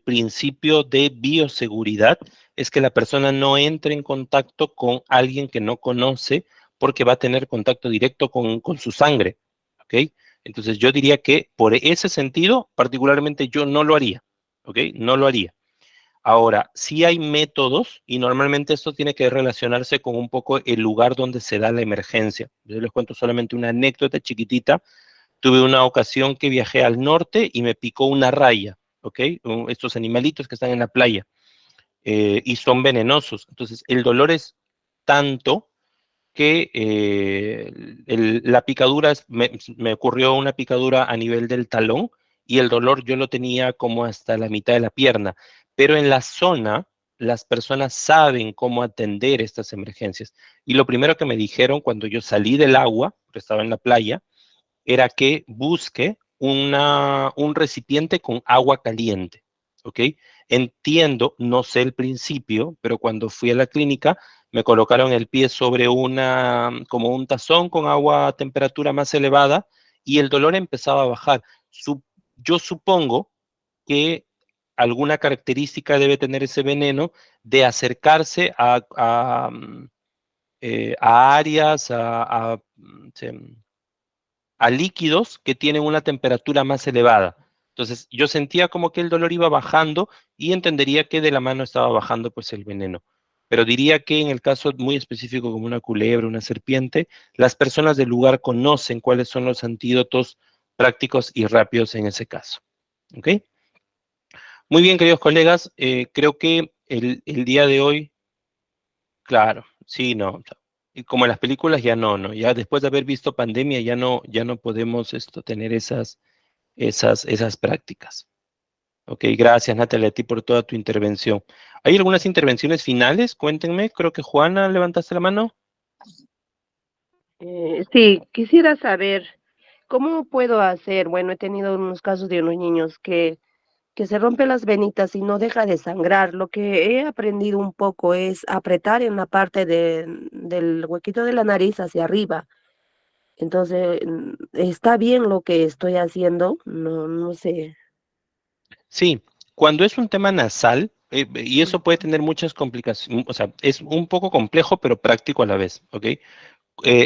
principio de bioseguridad es que la persona no entre en contacto con alguien que no conoce porque va a tener contacto directo con su sangre, ¿ok? Entonces yo diría que por ese sentido, particularmente yo no lo haría, ¿ok? No lo haría. Ahora, sí hay métodos y normalmente esto tiene que relacionarse con un poco el lugar donde se da la emergencia. Yo les cuento solamente una anécdota chiquitita. Tuve una ocasión que viajé al norte y me picó una raya, ¿ok? Estos animalitos que están en la playa y son venenosos. Entonces, el dolor es tanto que la picadura, me ocurrió una picadura a nivel del talón y el dolor yo lo tenía como hasta la mitad de la pierna. Pero en la zona, las personas saben cómo atender estas emergencias. Y lo primero que me dijeron cuando yo salí del agua, porque estaba en la playa, era que busque un recipiente con agua caliente, ¿ok? Entiendo, no sé el principio, pero cuando fui a la clínica me colocaron el pie sobre como un tazón con agua a temperatura más elevada y el dolor empezaba a bajar. Yo supongo que alguna característica debe tener ese veneno de acercarse a áreas, a líquidos que tienen una temperatura más elevada. Entonces, yo sentía como que el dolor iba bajando y entendería que de la mano estaba bajando pues el veneno. Pero diría que en el caso muy específico como una culebra, una serpiente, las personas del lugar conocen cuáles son los antídotos prácticos y rápidos en ese caso. ¿Ok? Muy bien, queridos colegas, creo que el día de hoy, claro, sí, no. Y como en las películas ya no, no, ya después de haber visto pandemia ya no podemos tener esas prácticas. Ok, gracias Natalia a ti por toda tu intervención. ¿Hay algunas intervenciones finales? Cuéntenme, creo que Juana levantaste la mano. Sí, quisiera saber cómo puedo hacer. Bueno, he tenido unos casos de unos niños que se rompen las venitas y no deja de sangrar. Lo que he aprendido un poco es apretar en la parte del huequito de la nariz hacia arriba. Entonces, ¿está bien lo que estoy haciendo? No, no sé. Sí, cuando es un tema nasal, y eso puede Ujú. tener muchas complicaciones, o sea, es un poco complejo, pero práctico a la vez, ¿ok?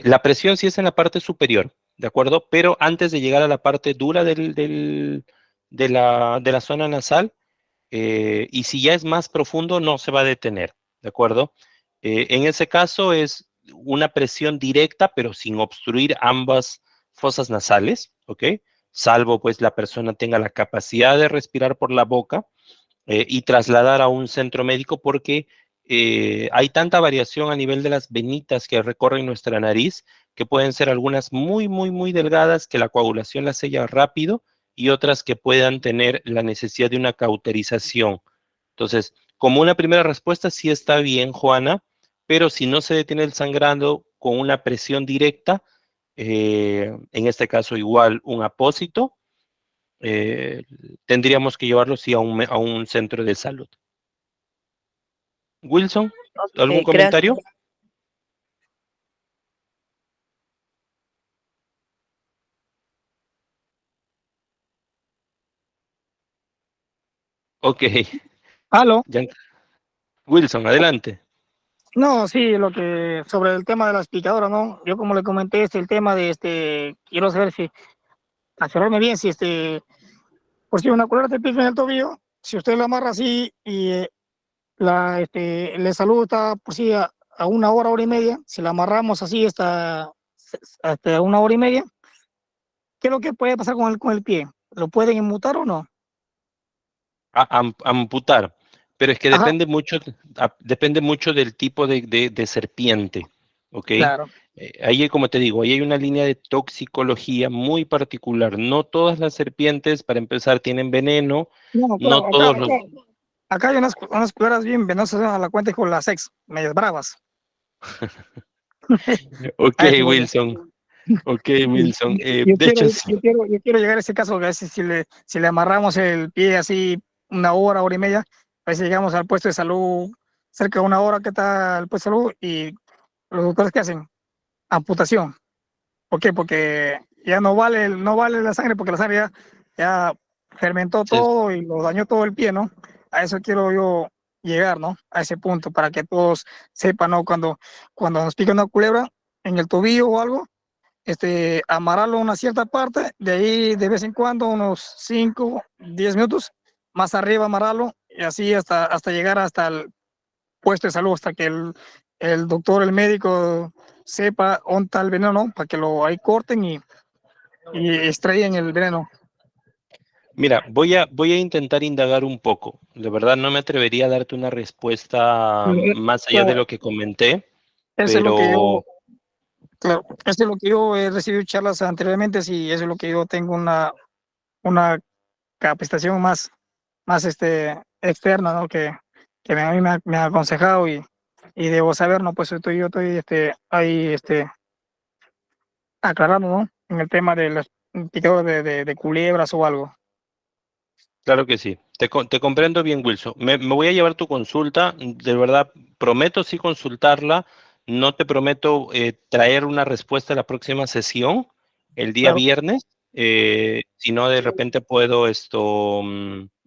La presión sí es en la parte superior, ¿de acuerdo? Pero antes de llegar a la parte dura de la zona nasal, y si ya es más profundo, no se va a detener, ¿de acuerdo? En ese caso es una presión directa, pero sin obstruir ambas fosas nasales, ¿ok? Salvo pues la persona tenga la capacidad de respirar por la boca y trasladar a un centro médico porque hay tanta variación a nivel de las venitas que recorren nuestra nariz que pueden ser algunas muy, muy, muy delgadas que la coagulación las sella rápido y otras que puedan tener la necesidad de una cauterización. Entonces, como una primera respuesta, sí está bien, Juana, pero si no se detiene el sangrado con una presión directa, en este caso igual un apósito, eh, tendríamos que llevarlo sí a un centro de salud. Wilson, ¿algún Gracias. comentario? Ok, ¿Aló? Wilson, adelante. No, sí, lo que sobre el tema de las picadoras, ¿no? Yo como le comenté, el tema de quiero saber si, asegurarme bien si por si una culebra te pica en el tobillo, si usted la amarra así y le saluda está por si a 1 hora, hora y media, si la amarramos así hasta 1 hora y media, ¿qué es lo que puede pasar con el pie? ¿Lo pueden inmutar o no? Amputar, pero es que Ajá, depende mucho del tipo de serpiente, ¿ok? claro. Ahí, como te digo, ahí hay una línea de toxicología muy particular. No todas las serpientes, para empezar, tienen veneno, No, no claro, todos los... acá hay unas culebras bien venenosas a la cuenta con las ex, medias bravas. Ok, A eso voy yo. Wilson, ok, Y Wilson. Yo De quiero, hecho, yo quiero llegar a ese caso, que a veces si le amarramos el pie así 1 hora, hora y media, a veces llegamos al puesto de salud cerca de 1 hora que está el puesto de salud y los doctores, ¿qué hacen? Amputación. ¿Por qué? Porque ya no vale la sangre, porque la sangre ya fermentó se- todo y lo dañó todo el pie, ¿no? A eso quiero yo llegar, ¿no? A ese punto, para que todos sepan, ¿no? Cuando nos pica una culebra en el tobillo o algo, amarrarlo a una cierta parte, de ahí de vez en cuando, unos 5, 10 minutos, más arriba amarrarlo, y así hasta llegar hasta el puesto de salud, hasta que el doctor, el médico sepa dónde está el veneno, ¿no? Para que lo ahí corten y extraen el veneno. Mira, voy a intentar indagar un poco. De verdad, no me atrevería a darte una respuesta más allá de Claro, lo que comenté, eso es lo que pero claro, eso es lo que yo he recibido charlas anteriormente, sí, eso es lo que yo tengo una capacitación más externa, ¿no? Que a mí me ha aconsejado y debo saber, ¿no? Pues yo estoy ahí aclarando, ¿no? En el tema de los picados de culebras o algo. claro que sí. Te comprendo bien, Wilson. Me voy a llevar tu consulta. De verdad, prometo sí consultarla. No te prometo traer una respuesta a la próxima sesión, el día Claro, viernes. Si no, de repente puedo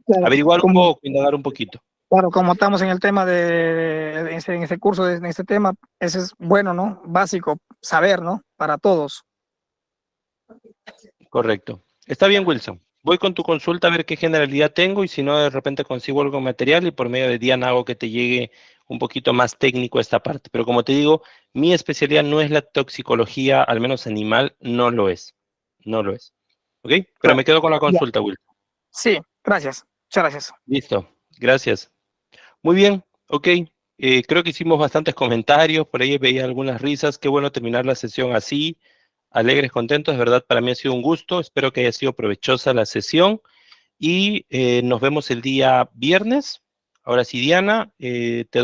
claro, averiguar un poco, indagar un poquito. claro, como estamos en el tema en ese curso, en este tema, ese es bueno, ¿no? Básico, saber, ¿no? Para todos. Correcto. Está bien, Wilson. Voy con tu consulta a ver qué generalidad tengo y si no, de repente consigo algo material y por medio de Diana hago que te llegue un poquito más técnico esta parte. Pero como te digo, mi especialidad no es la toxicología, al menos animal, no lo es. No lo es. ¿Ok? Pero Claro. me quedo con la Ya. consulta, Wilson. Sí, gracias. Muchas gracias. Listo. Gracias. Muy bien. Ok. Creo que hicimos bastantes comentarios, por ahí veía algunas risas. Qué bueno terminar la sesión así, alegres, contentos. De verdad, para mí ha sido un gusto. Espero que haya sido provechosa la sesión. Y nos vemos el día viernes. Ahora sí, Diana, te doy